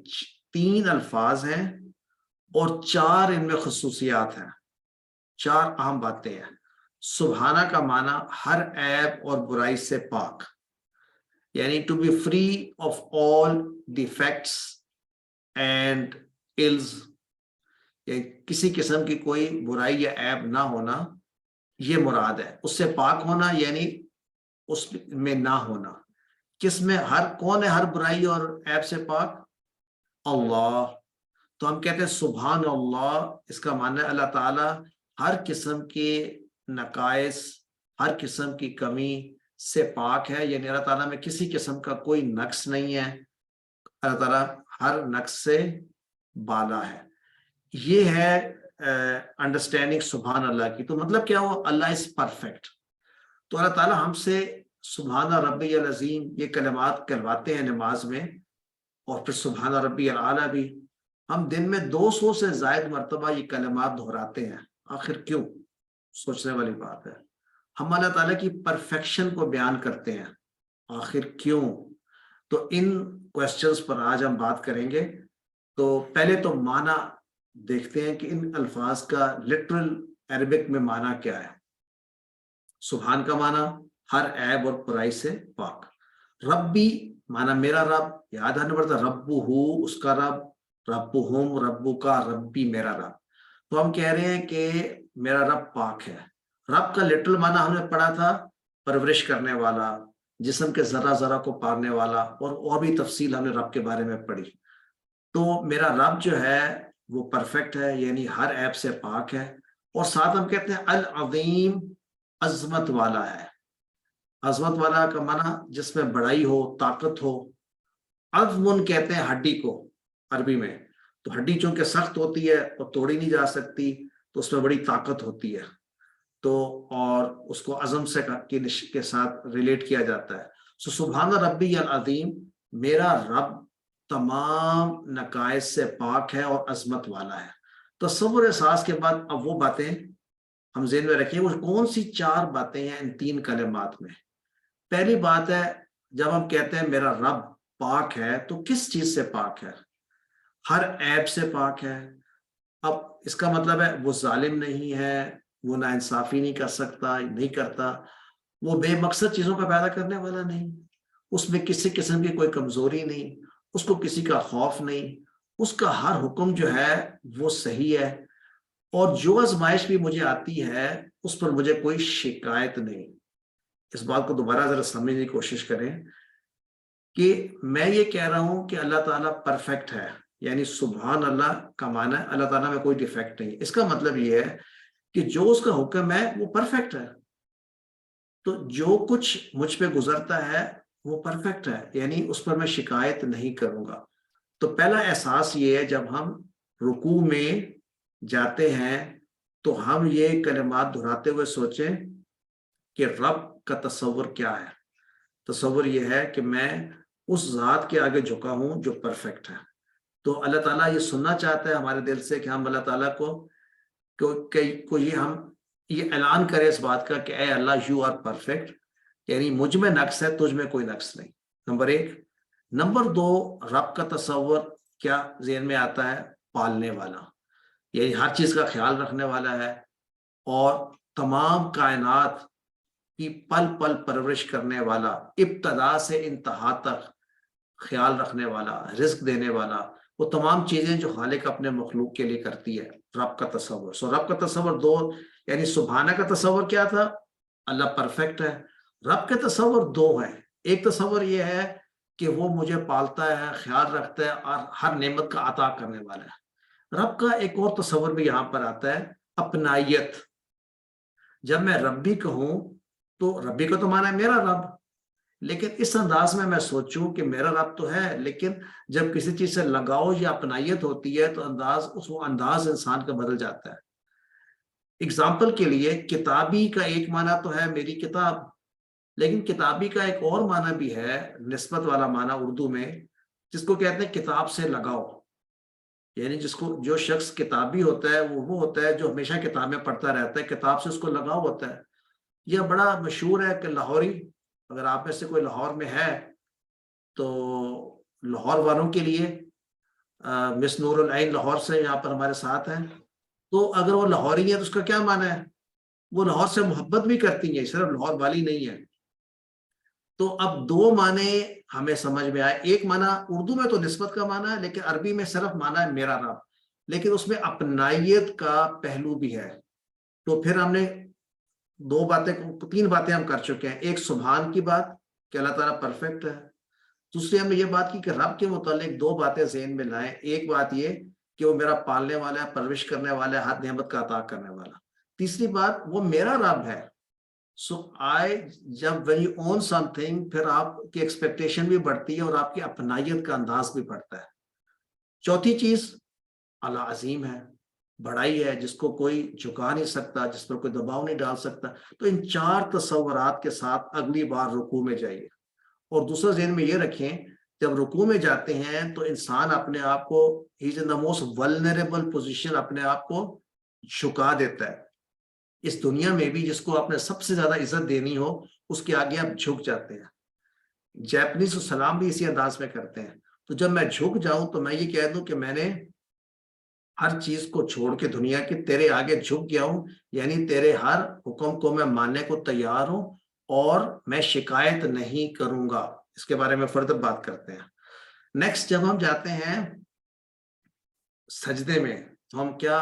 3 الفاظ ہیں اور 4 ان میں خصوصیات ہیں, 4 اہم باتیں ہیں. سبحانہ کا معنی ہر عیب اور برائی سے پاک, یعنی to be free of all defects and ills, یعنی کسی قسم کی کوئی برائی یا عیب نہ ہونا, یہ مراد ہے. اس سے پاک ہونا یعنی اس میں نہ ہونا. کس میں؟ کون ہے ہر برائی اور عیب سے پاک؟ اللہ. تو ہم کہتے ہیں سبحان اللہ, اس کا معنی ہے اللہ تعالیٰ ہر قسم کے نقائص, ہر قسم کی کمی سے پاک ہے. یعنی اللہ تعالیٰ میں کسی قسم کا کوئی نقص نہیں ہے, اللہ تعالیٰ ہر نقص سے بالا ہے. یہ ہے انڈرسٹینڈنگ سبحان اللہ کی. تو مطلب کیا ہو؟ اللہ از پرفیکٹ. تو اللہ تعالیٰ ہم سے سبحان ربی العظیم یہ کلمات کرواتے ہیں نماز میں, اور پھر سبحان ربی الاعلیٰ بھی. ہم دن میں 200 سے زائد مرتبہ یہ کلمات دہراتے ہیں. آخر کیوں؟ سوچنے والی بات ہے. ہم اللہ تعالیٰ کی پرفیکشن کو بیان کرتے ہیں, آخر کیوں؟ تو ان کوشچنز پر آج ہم بات کریں گے. تو پہلے تو معنی دیکھتے ہیں کہ ان الفاظ کا لٹرل عربک میں معنی کیا ہے. سبحان کا معنی ہر عیب اور برائی سے پاک. ربی معنی میرا رب, یاد آنے پڑتا ربہ اس کا رب, ربہم ربو کا, ربی میرا رب. تو ہم کہہ رہے ہیں کہ میرا رب پاک ہے. رب کا لٹرل معنی ہم نے پڑھا تھا پرورش کرنے والا, جسم کے ذرہ ذرہ کو پالنے والا, اور بھی تفصیل ہم نے رب کے بارے میں پڑھی. تو میرا رب جو ہے وہ پرفیکٹ ہے, یعنی ہر عیب سے پاک ہے. اور ساتھ ہم کہتے ہیں العظیم, عظمت والا ہے. عظمت والا کا معنی جس میں بڑائی ہو, طاقت ہو. عظم کہتے ہیں ہڈی کو عربی میں. تو ہڈی چونکہ سخت ہوتی ہے اور توڑی نہیں جا سکتی, تو اس میں بڑی طاقت ہوتی ہے. تو اور اس کو عظم سے کے ساتھ ریلیٹ کیا جاتا ہے. سبحان ربی العظیم, میرا رب تمام نقائص سے پاک ہے اور عظمت والا ہے. تصور احساس کے بعد اب وہ باتیں ہم ذہن میں رکھیں. وہ کون سی 4 باتیں ہیں ان 3 کلمات میں؟ پہلی بات ہے, جب ہم کہتے ہیں میرا رب پاک ہے, تو کس چیز سے پاک ہے؟ ہر عیب سے پاک ہے. اب اس کا مطلب ہے وہ ظالم نہیں ہے, وہ ناانصافی نہیں کر سکتا, نہیں کرتا. وہ بے مقصد چیزوں کا پیدا کرنے والا نہیں, اس میں کسی قسم کی کوئی کمزوری نہیں, اس کو کسی کا خوف نہیں, اس کا ہر حکم جو ہے وہ صحیح ہے، اور جو آزمائش بھی مجھے آتی ہے اس پر مجھے کوئی شکایت نہیں۔ اس بات کو دوبارہ ذرا سمجھنے کی کوشش کریں کہ میں یہ کہہ رہا ہوں کہ اللہ تعالیٰ پرفیکٹ ہے، یعنی سبحان اللہ کا معنی ہے اللہ تعالیٰ میں کوئی ڈیفیکٹ نہیں۔ اس کا مطلب یہ ہے کہ جو اس کا حکم ہے وہ پرفیکٹ ہے، تو جو کچھ مجھ پہ گزرتا ہے وہ پرفیکٹ ہے، یعنی اس پر میں شکایت نہیں کروں گا۔ تو پہلا احساس یہ ہے جب ہم رکوع میں جاتے ہیں تو ہم یہ کلمات دہراتے ہوئے سوچیں کہ رب کا تصور کیا ہے۔ تصور یہ ہے کہ میں اس ذات کے آگے جھکا ہوں جو پرفیکٹ ہے۔ تو اللہ تعالیٰ یہ سننا چاہتا ہے ہمارے دل سے کہ ہم اللہ تعالیٰ کو یہ اعلان کرے اس بات کا کہ اے اللہ یو آر پرفیکٹ، یعنی مجھ میں نقص ہے، تجھ میں کوئی نقص نہیں، نمبر 1۔ نمبر 2، رب کا تصور کیا ذہن میں آتا ہے؟ پالنے والا، یعنی ہر چیز کا خیال رکھنے والا ہے، اور تمام کائنات کی پل پل پرورش کرنے والا، ابتدا سے انتہا تک خیال رکھنے والا، رزق دینے والا، وہ تمام چیزیں جو خالق اپنے مخلوق کے لیے کرتی ہے، رب کا تصور۔ سو رب کا تصور 2، یعنی سبحانہ کا تصور کیا تھا؟ اللہ پرفیکٹ ہے۔ رب کے تصور 2 ہیں۔ ایک تصور یہ ہے کہ وہ مجھے پالتا ہے، خیال رکھتا ہے، اور ہر نعمت کا عطا کرنے والا ہے۔ رب کا ایک اور تصور بھی یہاں پر آتا ہے، اپنائیت۔ جب میں ربی کہوں تو ربی کو تو مانا ہے میرا رب، لیکن اس انداز میں سوچوں کہ میرا رب تو ہے، لیکن جب کسی چیز سے لگاؤ یا اپنائیت ہوتی ہے تو انداز انسان کا بدل جاتا ہے۔ اگزامپل کے لیے کتابی کا ایک معنی تو ہے میری کتاب، لیکن کتابی کا ایک اور معنی بھی ہے، نسبت والا معنی اردو میں، جس کو کہتے ہیں کتاب سے لگاؤ، یعنی جو شخص کتابی ہوتا ہے وہ ہوتا ہے جو ہمیشہ کتابیں پڑھتا رہتا ہے، کتاب سے اس کو لگاؤ ہوتا ہے۔ یہ بڑا مشہور ہے کہ لاہوری، اگر آپ میں سے کوئی لاہور میں ہے تو لاہور والوں کے لیے مس نور العین لاہور سے یہاں پر ہمارے ساتھ ہیں، تو اگر وہ لاہوری ہے تو اس کا کیا معنی ہے؟ وہ لاہور سے محبت بھی کرتی ہیں، صرف لاہور والی نہیں ہے۔ تو اب 2 معنی ہمیں سمجھ میں آئے۔ ایک معنی اردو میں تو نسبت کا معنی ہے، لیکن عربی میں صرف معنی ہے میرا رب، لیکن اس میں اپنائیت کا پہلو بھی ہے۔ تو پھر ہم نے 3 باتیں ہم کر چکے ہیں۔ ایک سبحان کی بات کہ اللہ تعالیٰ پرفیکٹ ہے، دوسری ہم نے یہ بات کی کہ رب کے متعلق 2 باتیں ذہن میں لائیں۔ ایک بات یہ کہ وہ میرا پالنے والا ہے، پرورش کرنے والا ہے، ہر نعمت کا عطا کرنے والا۔ تیسری بات، وہ میرا رب ہے۔ جب when you own something، پھر آپ کی ایکسپیکٹیشن بھی بڑھتی ہے اور آپ کی اپنائیت کا انداز بھی بڑھتا ہے۔ چوتھی چیز، اللہ عظیم ہے، بڑائی ہے جس کو کوئی جھکا نہیں سکتا، جس پر کوئی دباؤ نہیں ڈال سکتا۔ تو ان 4 تصورات کے ساتھ اگلی بار رکوع میں جائیے، اور دوسرا ذہن میں یہ رکھیں جب رکوع میں جاتے ہیں تو انسان اپنے آپ کو he is in the most vulnerable position، اپنے آپ کو جھکا دیتا ہے۔ اس دنیا میں بھی جس کو آپ نے سب سے زیادہ عزت دینی ہو اس کے آگے آپ جھک جاتے ہیں۔ جیپنیز سلام بھی اسی انداز میں کرتے ہیں۔ تو جب میں جھک جاؤں تو میں یہ کہہ دوں کہ میں نے ہر چیز کو چھوڑ کے دنیا کے تیرے آگے جھک گیا ہوں، یعنی تیرے ہر حکم کو میں ماننے کو تیار ہوں اور میں شکایت نہیں کروں گا۔ اس کے بارے میں فردر بات کرتے ہیں۔ نیکسٹ، جب ہم جاتے ہیں سجدے میں تو ہم کیا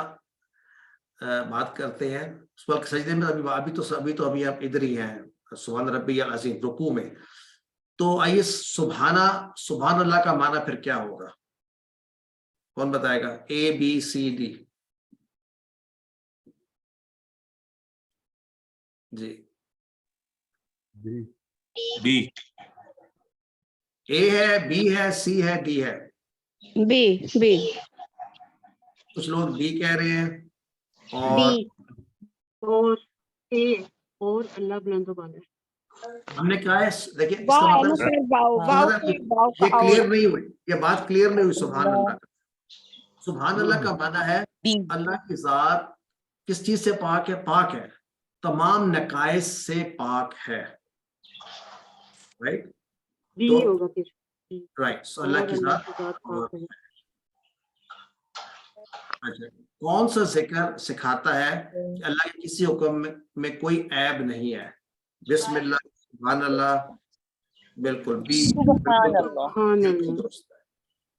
بات کرتے ہیں؟ اس وقت سجدے میں ابھی آپ ادھر ہی ہیں، سبحان ربی العظیم، رکوع میں۔ تو آئیے سبحان اللہ کا معنی پھر کیا ہوگا؟ کون بتائے گا؟ ABCD جی، بی A ہے، B ہے، C ہے، D ہے۔ بی کچھ لوگ B کہہ رہے ہیں، اور اور اللہ بلند و بالا۔ ہم نے کہا ہے، دیکھیں اس کا مطلب یہ کلیئر نہیں ہوئی، یہ بات کلیئر نہیں ہوئی۔ سبحان اللہ کا، سبحان اللہ کا معنی ہے اللہ کی ذات کس چیز سے پاک ہے؟ پاک ہے، تمام نقائص سے پاک ہے، رائٹ؟ رائٹ، سو اللہ کی ذات پاک ہے۔ اچھا، کون سا ذکر سکھاتا ہے کہ اللہ کے کسی حکم میں کوئی عیب نہیں ہے؟ بسم اللہ، سبحان اللہ، بالکل بھی درست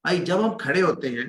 ہے۔ جب ہم کھڑے ہوتے ہیں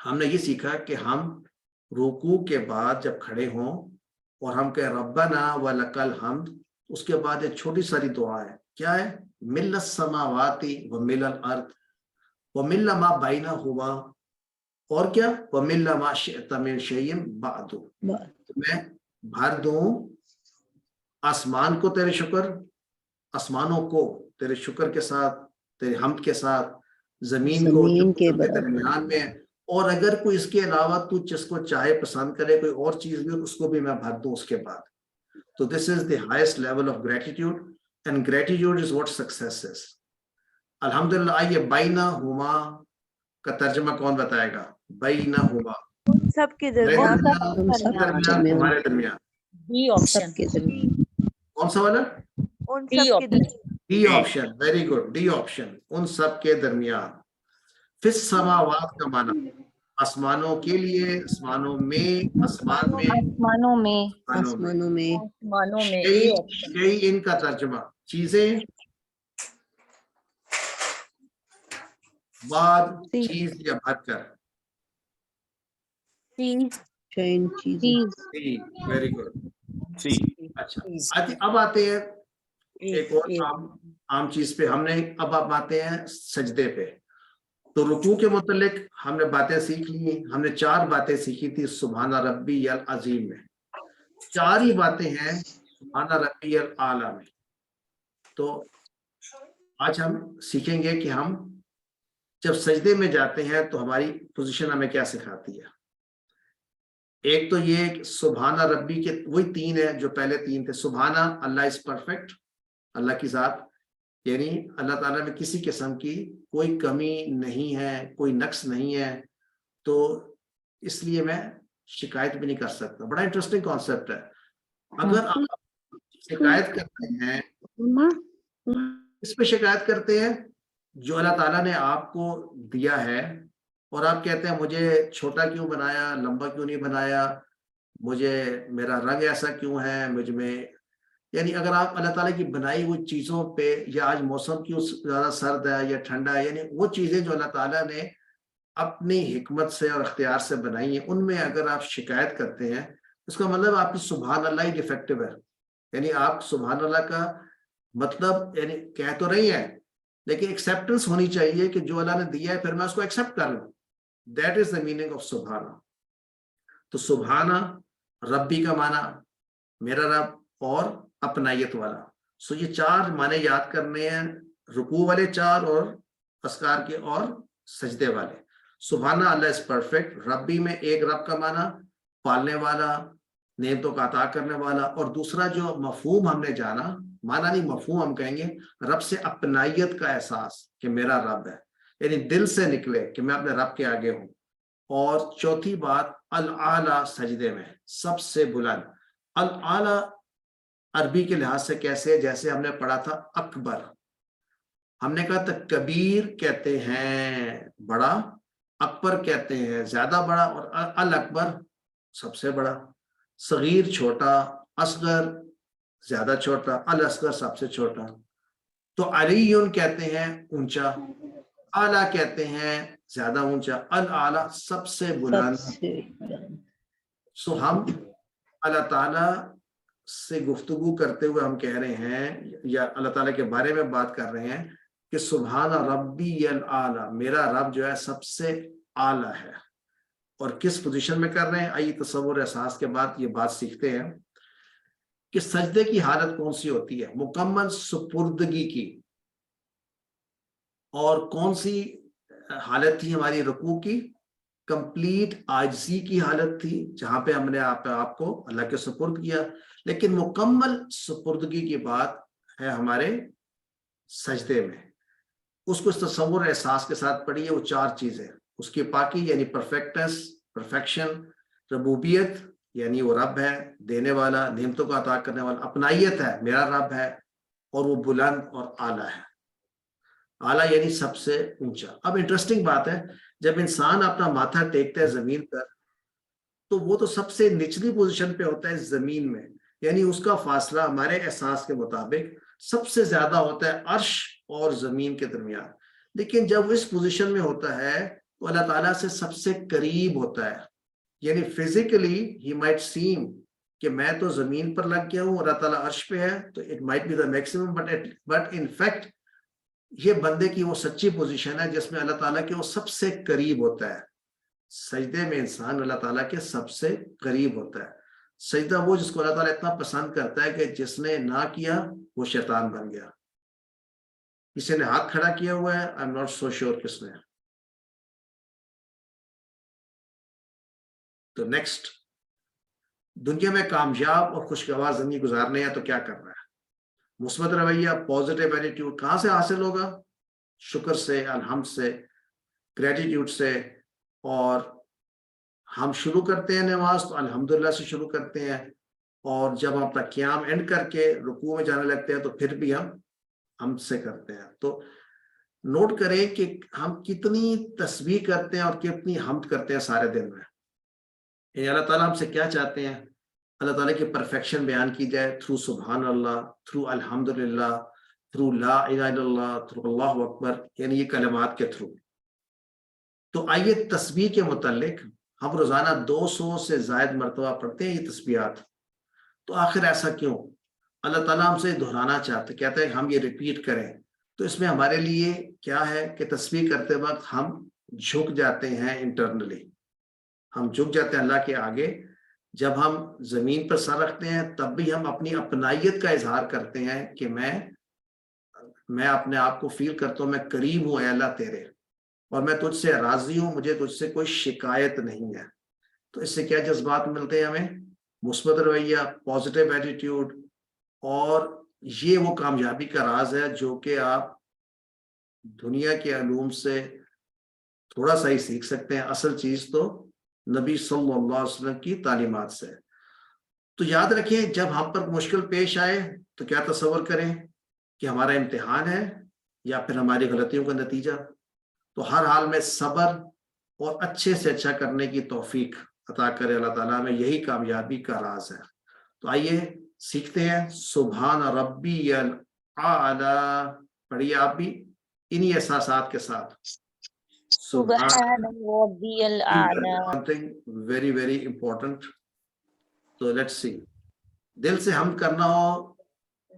ہم نے یہ سیکھا کہ ہم رکوع کے بعد جب کھڑے ہوں اور ہم کہ ربنا ولکل حمد، اس کے بعد ایک چھوٹی ساری دعا ہے، کیا ہے؟ مل السماوات ومل الارض ومل ما بینہما، اور کیا؟ ومل ما شئت من شیء بعد، میں بھر دوں آسمان کو تیرے شکر، آسمانوں کو تیرے شکر کے ساتھ، تیرے حمد کے ساتھ، زمین کو جو کے درمیان میں، اور اگر کوئی اس کے علاوہ تو جس کو چاہے پسند کرے کوئی اور چیز بھی، اس کو بھی میں بھر دوں اس کے بعد. تو this is the highest level of gratitude, and gratitude is what success is. الحمدللہ. آئیے بینہما کا ترجمہ کون بتائے گا؟ بینہما سب کے درمیان، ہمارے درمیان. بی آپشن کون سا والا؟ ان سب کے D option. Very good, D option, ان سب کے درمیان. فی السماوات کا معنی آسمانوں کے لیے، آسمانوں میں، آسمان میں، آسمانوں میں، آسمانوں میں. آسمانوں میں، شیء ان کا ترجمہ چیزیں، بعد چیز یا بھر کر. Very good. اچھا، اب آتے ہیں ایک اور عام چیز پہ. ہم نے اب آتے ہیں سجدے پہ. تو رکوع کے متعلق ہم نے باتیں سیکھ لی. ہم نے 4 باتیں سیکھی تھی سبحان ربی العظیم میں. 4 ہی باتیں ہیں سبحان ربی الاعلی میں. تو آج ہم سیکھیں گے کہ ہم جب سجدے میں جاتے ہیں تو ہماری پوزیشن ہمیں کیا سکھاتی ہے. ایک تو یہ کہ سبحان ربی کے وہی 3 ہیں جو پہلے 3 تھے. سبحانہ، اللہ از پرفیکٹ، اللہ کی ذات، یعنی اللہ تعالیٰ میں کسی قسم کی کوئی کمی نہیں ہے، کوئی نقص نہیں ہے، تو اس لیے میں شکایت بھی نہیں کر سکتا. بڑا انٹرسٹنگ کانسیپٹ ہے. اگر آپ شکایت کرتے ہیں، اس پہ شکایت کرتے ہیں جو اللہ تعالیٰ نے آپ کو دیا ہے، اور آپ کہتے ہیں مجھے چھوٹا کیوں بنایا، لمبا کیوں نہیں بنایا، مجھے میرا رنگ ایسا کیوں ہے، مجھ میں، یعنی اگر آپ اللہ تعالیٰ کی بنائی ہوئی چیزوں پہ، یا آج موسم کیوں زیادہ سرد ہے یا ٹھنڈا ہے، یعنی وہ چیزیں جو اللہ تعالیٰ نے اپنی حکمت سے اور اختیار سے بنائی ہیں، ان میں اگر آپ شکایت کرتے ہیں، اس کا مطلب آپ کی سبحان اللہ ہی ڈیفیکٹو ہے. یعنی آپ سبحان اللہ کا مطلب یعنی کہہ تو رہی ہیں، لیکن ایکسیپٹنس ہونی چاہیے کہ جو اللہ نے دیا ہے پھر میں اس کو ایکسیپٹ کر لوں. That is the meaning of سبحانہ. تو سبحانہ ربی کا معنی میرا رب اور اپنائیت والا. سو یہ 4 معنی یاد کرنے ہیں، رکوع والے 4 اور اذکار کے اور سجدے والے. سبحانہ، اللہ از پرفیکٹ. ربی میں ایک رب کا معنی پالنے والا، نعمتوں کا عطا کرنے والا، اور دوسرا جو مفہوم ہم نے جانا، معنی نہیں مفہوم ہم کہیں گے، رب سے اپنائیت کا احساس کہ میرا رب ہے، یعنی دل سے نکلے کہ میں اپنے رب کے آگے ہوں. اور چوتھی بات الاعلیٰ، سجدے میں سب سے بلند. الاعلیٰ عربی کے لحاظ سے کیسے؟ جیسے ہم نے پڑھا تھا اکبر، ہم نے کہا تھا کبیر کہتے ہیں بڑا، اکبر کہتے ہیں زیادہ بڑا، اور الاکبر سب سے بڑا. صغیر چھوٹا، اصغر زیادہ چھوٹا، الاصغر سب سے چھوٹا. تو علی کہتے ہیں اونچا، اعلیٰ کہتے ہیں زیادہ اونچا، الاعلیٰ سب سے بلند. سو ہم اللہ تعالیٰ سے گفتگو کرتے ہوئے ہم کہہ رہے ہیں، یا اللہ تعالیٰ کے بارے میں بات کر رہے ہیں کہ سبحان ربی الاعلیٰ، میرا رب جو ہے سب سے اعلیٰ ہے. اور کس پوزیشن میں کر رہے ہیں؟ آئیے تصور احساس کے بعد یہ بات سیکھتے ہیں کہ سجدے کی حالت کون سی ہوتی ہے؟ مکمل سپردگی کی. اور کون سی حالت تھی ہماری رکوع کی؟ کمپلیٹ عاجزی کی حالت تھی، جہاں پہ ہم نے آپ کو اللہ کے سپرد کیا. لیکن مکمل سپردگی کی بات ہے ہمارے سجدے میں. اس کو اس تصور احساس کے ساتھ پڑھیے. وہ 4 چیزیں، اس کی پاکی یعنی پرفیکٹنس، پرفیکشن، ربوبیت یعنی وہ رب ہے دینے والا، نعمتوں کا عطا کرنے والا، اپنائیت ہے میرا رب ہے، اور وہ بلند اور اعلیٰ ہے. اعلیٰ یعنی سب سے اونچا. اب انٹرسٹنگ بات ہے، جب انسان اپنا ماتھا ٹیکتا ہے زمین پر، تو وہ تو سب سے نچلی پوزیشن پہ ہوتا ہے زمین میں، یعنی اس کا فاصلہ ہمارے احساس کے مطابق سب سے زیادہ ہوتا ہے عرش اور زمین کے درمیان. لیکن جب وہ اس پوزیشن میں ہوتا ہے تو اللہ تعالیٰ سے سب سے قریب ہوتا ہے. یعنی فزیکلی ہی مائٹ سیم کہ میں تو زمین پر لگ گیا ہوں، اللہ تعالیٰ عرش پہ ہے، تو it might be the maximum, but in fact یہ بندے کی وہ سچی پوزیشن ہے جس میں اللہ تعالیٰ کے وہ سب سے قریب ہوتا ہے. سجدے میں انسان اللہ تعالیٰ کے سب سے قریب ہوتا ہے. سجدہ وہ جس کو اللہ تعالیٰ اتنا پسند کرتا ہے کہ جس نے نہ کیا وہ شیطان بن گیا. کسی نے ہاتھ کھڑا کیا ہوا ہے، I am not so sure کس نے. تو نیکسٹ، دنیا میں کامیاب اور خوشگوار زندگی گزارنے ہے تو کیا کرنا ہے؟ مثبت رویہ، پازیٹیو ایٹیٹیوڈ کہاں سے حاصل ہوگا؟ شکر سے، الحمد سے، گریٹیٹیوڈ سے. اور ہم شروع کرتے ہیں نماز تو الحمدللہ سے شروع کرتے ہیں، اور جب ہم اپنا قیام اینڈ کر کے رکوع میں جانے لگتے ہیں تو پھر بھی ہم حمد سے کرتے ہیں. تو نوٹ کریں کہ ہم کتنی تسبیح کرتے ہیں اور کتنی حمد کرتے ہیں سارے دن میں. اللہ تعالیٰ ہم سے کیا چاہتے ہیں؟ اللہ تعالیٰ کی پرفیکشن بیان کی جائے تھرو سبحان اللہ، تھرو الحمدللہ، تھرو لا الہ الا اللہ، تھرو اللہ اکبر، یعنی یہ کلمات کے تھرو. تو آئیے تسبیح کے متعلق، ہم روزانہ 200 سے زائد مرتبہ پڑھتے ہیں یہ تسبیحات. تو آخر ایسا کیوں؟ اللہ تعالیٰ ہم سے دہرانا چاہتے، کہتے ہیں ہم یہ ریپیٹ کریں. تو اس میں ہمارے لیے کیا ہے کہ تسبیح کرتے وقت ہم جھک جاتے ہیں انٹرنلی، ہم جھک جاتے ہیں اللہ کے آگے. جب ہم زمین پر سر رکھتے ہیں تب بھی ہم اپنی اپنائیت کا اظہار کرتے ہیں کہ میں اپنے آپ کو فیل کرتا ہوں میں قریب ہوں اے اللہ تیرے، اور میں تجھ سے راضی ہوں، مجھے تجھ سے کوئی شکایت نہیں ہے. تو اس سے کیا جذبات ملتے ہیں ہمیں؟ مثبت رویہ، پازیٹیو ایٹیٹیوڈ. اور یہ وہ کامیابی کا راز ہے جو کہ آپ دنیا کے علوم سے تھوڑا سا ہی سیکھ سکتے ہیں. اصل چیز تو نبی صلی اللہ علیہ وسلم کی تعلیمات سے. تو یاد رکھیں جب ہم پر مشکل پیش آئے تو کیا تصور کریں کہ ہمارا امتحان ہے یا پھر ہماری غلطیوں کا نتیجہ. تو ہر حال میں صبر اور اچھے سے اچھا کرنے کی توفیق عطا کرے اللہ تعالیٰ میں، یہی کامیابی کا راز ہے. تو آئیے سیکھتے ہیں سبحان ربی الاعلی. پڑھیے آپ بھی انہی احساسات کے ساتھ. سبحان ربی الاعلی. something very very important. تو لیٹس سی، دل سے ہم کرنا ہو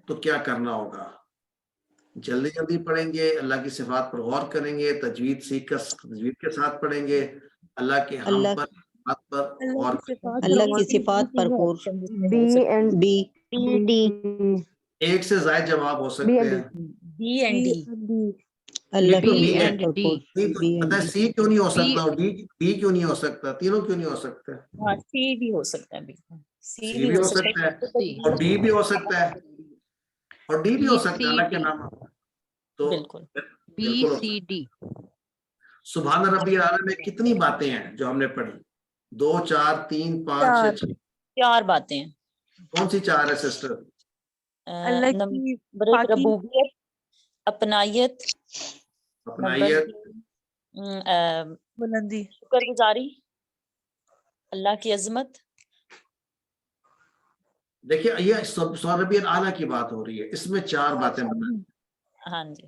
تو کیا کرنا ہوگا؟ جلدی جلدی پڑھیں گے، اللہ کی صفات پر غور کریں گے، تجوید سیکھ کر تجوید کے ساتھ پڑھیں گے، اللہ کے ہم پر بات پر غور کریں گے. اللہ کی صفات پر غور. B and B D. ایک سے زائد جواب ہو سکتے ہیں. B and D. اللہ بی کی اینڈ صفات ڈی. پر غور. پتہ ہے سی کیوں نہیں ہو سکتا اور ڈی کیوں نہیں ہو سکتا؟ تینوں کیوں نہیں ہو سکتے؟ ہاں سی بھی ہو سکتا ہے، بالکل سی بھی ہو سکتا ہے اور ڈی بھی ہو سکتا ہے اور ڈی بھی ہو سکتا ہے، اللہ کے نام. تو بالکل بی بالکل سی ڈی. سبحان ربی الاعلی میں کتنی باتیں ہیں جو ہم نے پڑھی؟ 2 4 3 5 6 چار باتیں ہیں. کون سی چار ہے سسٹر؟ نمبر 1 ربوبیت، اپنائیت، اپنائیت، بلندی، شکر گزاری، اللہ کی عظمت. دیکھیے یہ سبحان ربی الاعلی کی بات ہو رہی ہے، اس میں 4 باتیں بتائیں. ہاں جی.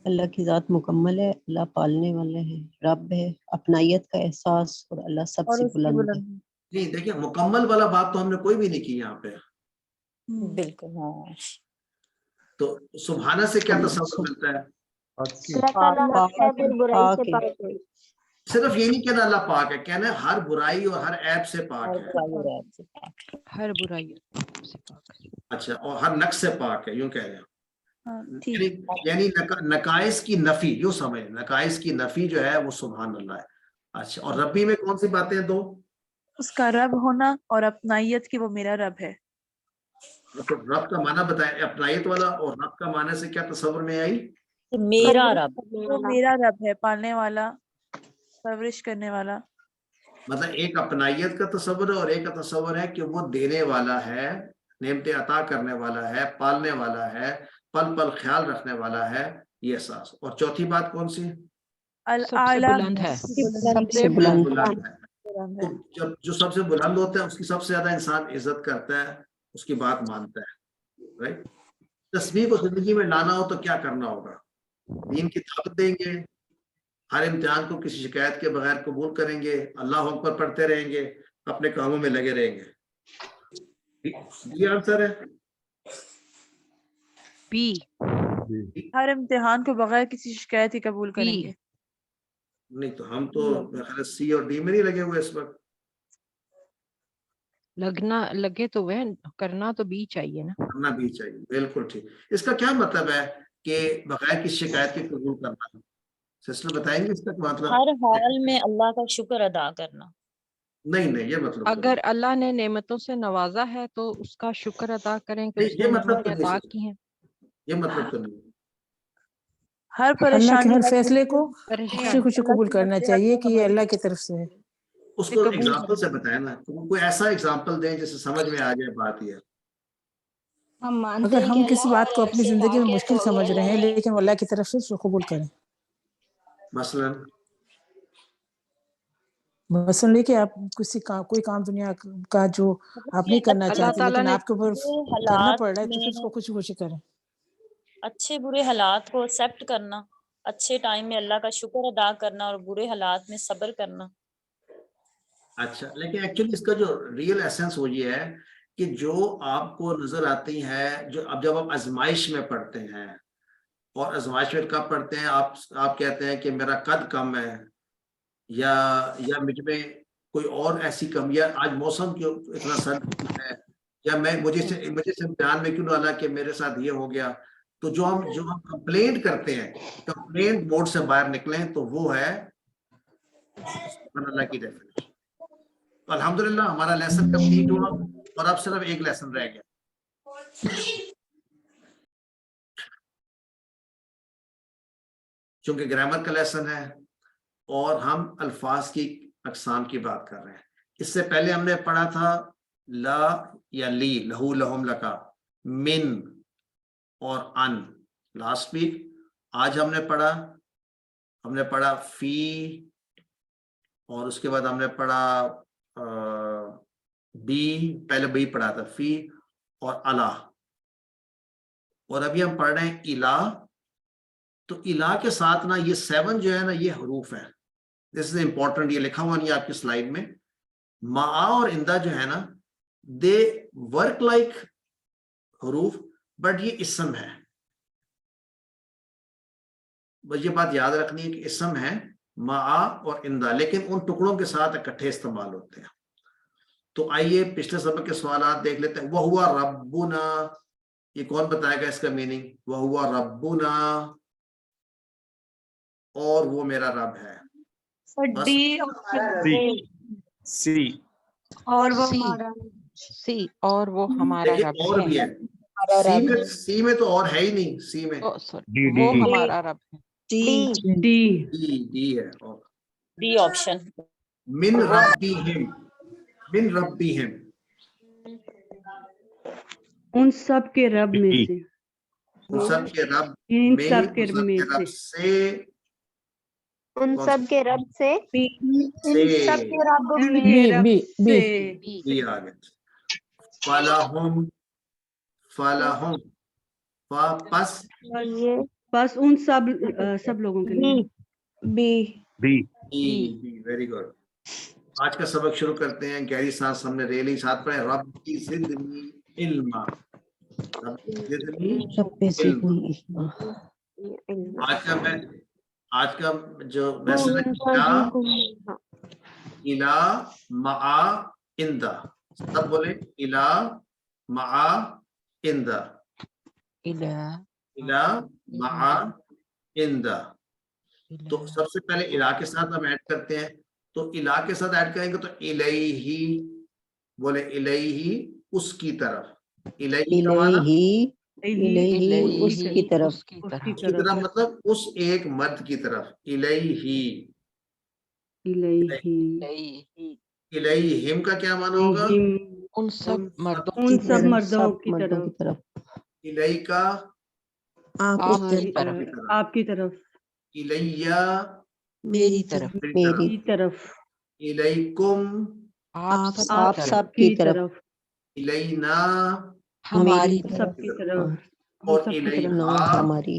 اللہ کی ذات مکمل ہے، اللہ پالنے والے ہیں، رب ہے، اپنائیت کا احساس، اور اللہ سب سے بلند ہے. جی دیکھیے مکمل والا بات تو ہم نے کوئی بھی نہیں کی یہاں پہ. بالکل. ہاں تو سبحانہ سے کیا تصور ملتا ہے؟ پاک ہے. صرف یہ نہیں کہنا اللہ پاک ہے، کہنا ہے ہر برائی اور ہر عیب سے پاک ہے. ہر برائی سے پاک ہے. اچھا، اور ہر نقص سے پاک ہے، یوں کہہ رہے ہیں. یعنی نقائص کی نفی، یوں سمجھ، نقائص کی نفی جو ہے وہ سبحان اللہ ہے. اچھا، اور ربی میں کون سی باتیں ہیں؟ 2. اس کا رب ہونا اور اپنائیت کی وہ میرا رب ہے. رب کا معنی بتائیں، اپنائیت والا. اور رب کا معنی سے کیا تصور میں آئی؟ میرا رب. وہ میرا رب ہے، پالنے والا، پرورش کرنے والا. مطلب ایک اپنائیت کا تصور ہے اور ایک کا تصور ہے کہ وہ دینے والا ہے، نعمتیں عطا کرنے والا ہے، پالنے والا ہے، پل پل خیال رکھنے والا ہے، یہ احساس. اور چوتھی بات کون سی؟ بلند ہے. سب سے بلند تو جو سب سے بلند ہوتا ہے اس کی سب سے زیادہ انسان عزت کرتا ہے، اس کی بات مانتا ہے. رائٹ. تسبیح کو زندگی میں لانا ہو تو کیا کرنا ہوگا؟ دین کی دعوت دیں گے، ہر امتحان کو کسی شکایت کے بغیر قبول کریں گے, اللہ اکبر پڑھتے رہیں گے, اپنے کاموں میں لگے رہیں گے. یہ آنسر ہے. بی. ہر امتحان کو بغیر کسی شکایت ہی قبول کریں گے. نہیں تو ہم تو میرے خیال سی اور ڈی میں نہیں لگے ہوئے اس وقت. لگنا لگے تو وہ کرنا تو بی چاہیے نا. کرنا بھی چاہیے, بالکل ٹھیک. اس کا کیا مطلب ہے کہ بغیر کسی شکایت کے قبول کرنا؟ سسٹر بتائیں گے اس کا مطلب؟ ہر حال میں اللہ کا شکر ادا کرنا. نہیں یہ مطلب اگر اللہ نے نعمتوں سے نوازا ہے تو اس کا شکر ادا کریں کہ اس نے یہ مطلب نعمتیں عطا کی ہیں. یہ مطلب تو نہیں. ہر اللہ کے پریشانی ہر فیصلے کو پریشان خوشی خوشی قبول کرنا چاہیے کہ یہ اللہ کی طرف سے ہے. اس کو ایگزامپل سے بتائیں نا, کوئی ایسا ایگزامپل دیں جسے سمجھ میں آ جائے بات. یہ اگر ہم کسی بات کو اپنی زندگی میں مشکل سمجھ رہے ہیں لیکن وہ اللہ کی طرف سے اس کو قبول کریں. مثلا لے کہ آپ کوئی کام دنیا کا جو آپ نہیں کرنا چاہتے لیکن آپ کے اوپر کرنا پڑ رہا ہے تو پھر اس کو خوشی خوشی کریں. اچھے برے حالات کو ایکسیپٹ کرنا, اچھے ٹائم میں اللہ کا شکر ادا کرنا اور برے حالات میں صبر کرنا. اچھا, لیکن ایکچولی اس کا جو ریئل ایسنس وہ یہ ہے کہ جو آپ کو نظر آتی ہے, جو اب جب آپ آزمائش میں پڑھتے ہیں, اور آزمائش میں کب پڑھتے ہیں, آپ کہتے ہیں کہ میرا قد کم ہے, یا مجھ میں کوئی اور ایسی کمی ہے, آج موسم کیوں اتنا سرد ہے, یا مجھے سے امتحان میں کیوں نہ اللہ کہ میرے ساتھ یہ ہو گیا. تو جو ہم کمپلینٹ کرتے ہیں, کمپلینٹ موڈ سے باہر نکلیں تو وہ ہے اللہ کی ڈیفینیشن. تو الحمدللہ ہمارا لیسن کمپلیٹ ہوا اور اب صرف ایک لیسن رہ گیا. چونکہ گرامر کا لیسن ہے اور ہم الفاظ کی اقسام کی بات کر رہے ہیں. اس سے پہلے ہم نے پڑھا تھا لا یا لی, لہو لہم لکا, من اور ان لاسٹ ویک. آج ہم نے پڑھا فی, اور اس کے بعد ہم نے پڑھا بی, پہلے بی پڑھا تھا, فی اور الا, اور ابھی ہم پڑھ رہے ہیں الا. تو الا کے ساتھ نا یہ 7 جو ہے نا یہ حروف ہیں. دس از امپورٹنٹ, یہ لکھا ہوا نہیں آپ کی سلائیڈ میں. ما اور اندہ جو ہے نا دے ورک لائک حروف, بٹ یہ اسم ہے. بس یہ بات یاد رکھنی ہے کہ اسم ہے ما اور اندہ, لیکن ان ٹکڑوں کے ساتھ اکٹھے استعمال ہوتے ہیں. تو آئیے پچھلے سبق کے سوالات دیکھ لیتے ہیں. وَهُوَ رَبُّنَا, یہ کون بتائے گا اس کا میننگ؟ وَهُوَ رَبُّنَا, اور وہ میرا رب ہے. سی. اور وہ ہمارا سی, اور وہ ہمارا رب اور بھی ہے. سی میں تو اور ہے ہی نہیں. سی میں وہ ہمارا رب ہے. ڈی ہے. B option. من ربہم, من ربہم, ان سب کے رب میں سے, ان سب کے رب ان میں, سب کے رب میں رب سے, ان سب کے رب سے, ان سب کے رب بی بی آگے. فَلَهُمْ, فَلَهُمْ, بس ان سب لوگوں کے لیے. بی. Very good. آج کا سبق شروع کرتے ہیں. گہری سانس ہم نے لے لی, ساتھ پڑھے ربی زدنی علما, ربی زدنی علما. آج کا جو لیسن ہے الا مع اندہ, سب بولے الا مع اندہ, الا مع اندہ. تو سب سے پہلے الا کے ساتھ ہم ایڈ کرتے ہیں. تو الا کے ساتھ ایڈ کریں گے تو الیہ, بولے الیہ, اس کی طرف. الیہ کا معنی اس کی طرف, کی طرف مطلب اس ایک مرد کی طرف. الیہ, الیہم کا کیا معنی ہوگا؟ ان سب مردوں کی طرف. الیکا, آپ کی طرف. الیہ, میری طرف. الیکم, آپ سب کی طرف. الینا, ہماری سب کی طرف. اور الیہا, ہماری.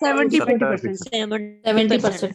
70%।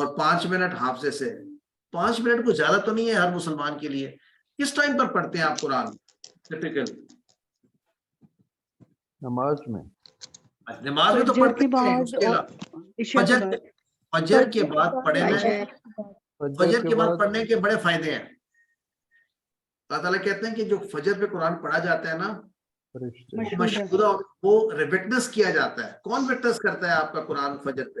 اور 5 منٹ حافظے سے. 5 منٹ کو زیادہ تو نہیں ہے ہر مسلمان کے لیے. کس ٹائم پر پڑھتے ہیں آپ قرآن ٹپیکل؟ نماز میں. نماز میں تو فجر پڑھتے کے ہیں. بعد اس کے اور علاوہ عشاء کے بعد. فجر کے بعد پڑھنے میں فجر کے بعد بعد پڑھنے کے بڑے فائدے ہیں. اللہ تعالیٰ کہتے ہیں کہ جو فجر پہ قرآن پڑھا جاتا ہے نا فرشتے. وہ مشہورہ وہ وٹنس کیا جاتا ہے. کون وٹنس کرتا ہے آپ کا قرآن فجر پہ؟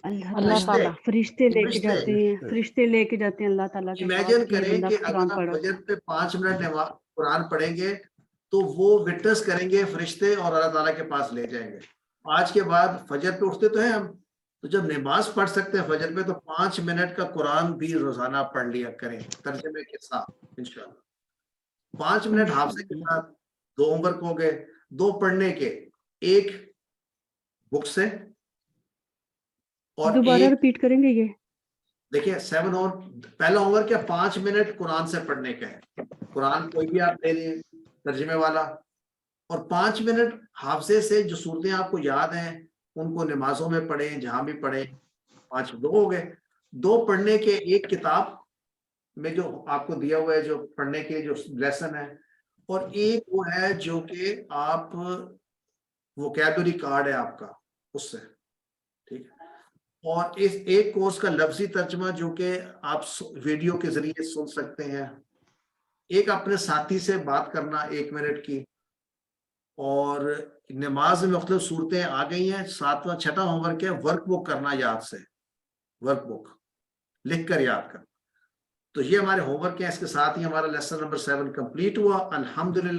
اللہ اللہ تعالیٰ تعالیٰ. فرشتے لے کے فرشتے. جاتے ہیں. فرشتے لے کے جاتے ہیں اللہ تعالیٰ کے پاس. امیجن کہ یہ کریں بندہ کہ قرآن اگر آپ پڑھا. فجر پہ 5 منٹ قرآن پڑھیں گے تو وہ وٹنس کریں گے فرشتے اور اللہ تعالیٰ کے پاس لے جائیں گے. آج کے بعد فجر پہ اٹھتے تو ہیں ہم, تو جب نماز پڑھ سکتے ہیں فجر پہ تو 5 منٹ کا قرآن بھی روزانہ پڑھ لیا کریں ترجمے کے ساتھ انشاءاللہ. 5 منٹ حافظے کے ساتھ 2 ہوم ورک ہو گئے, 2 پڑھنے کے, 1 بک سے اور دوبارہ 1 ریپیٹ کریں گے یہ. دیکھیں 7 اور پہلا ہوم ورک ہے 5 منٹ قرآن سے پڑھنے کا ہے. قرآن کوئی بھی آپ لے لیں ترجمے والا, اور 5 منٹ حافظے سے جو صورتیں آپ کو یاد ہیں ان کو نمازوں میں پڑھیں, جہاں بھی پڑھیں. 5 2 ہو گئے. 2 پڑھنے کے 1 کتاب میں جو آپ کو دیا ہوا ہے جو پڑھنے کے جو لیسن ہے, اور 1 وہ ہے جو کہ آپ ووکیبلری کارڈ ہے آپ کا اس سے. ٹھیک ہے. اور اس 1 کورس کا لفظی ترجمہ جو کہ آپ ویڈیو کے ذریعے سن سکتے ہیں. 1 اپنے ساتھی سے بات کرنا 1 منٹ کی. اور نماز میں مختلف صورتیں آ گئی ہیں. 7واں 6واں ہوم ورک ہے ورک بک کرنا یاد سے, ورک بک لکھ کر یاد کرنا. تو یہ ہمارے ہوم ورک ہیں. اس کے ساتھ ہی ہمارا لیسن نمبر 7 کمپلیٹ ہوا الحمدللہ.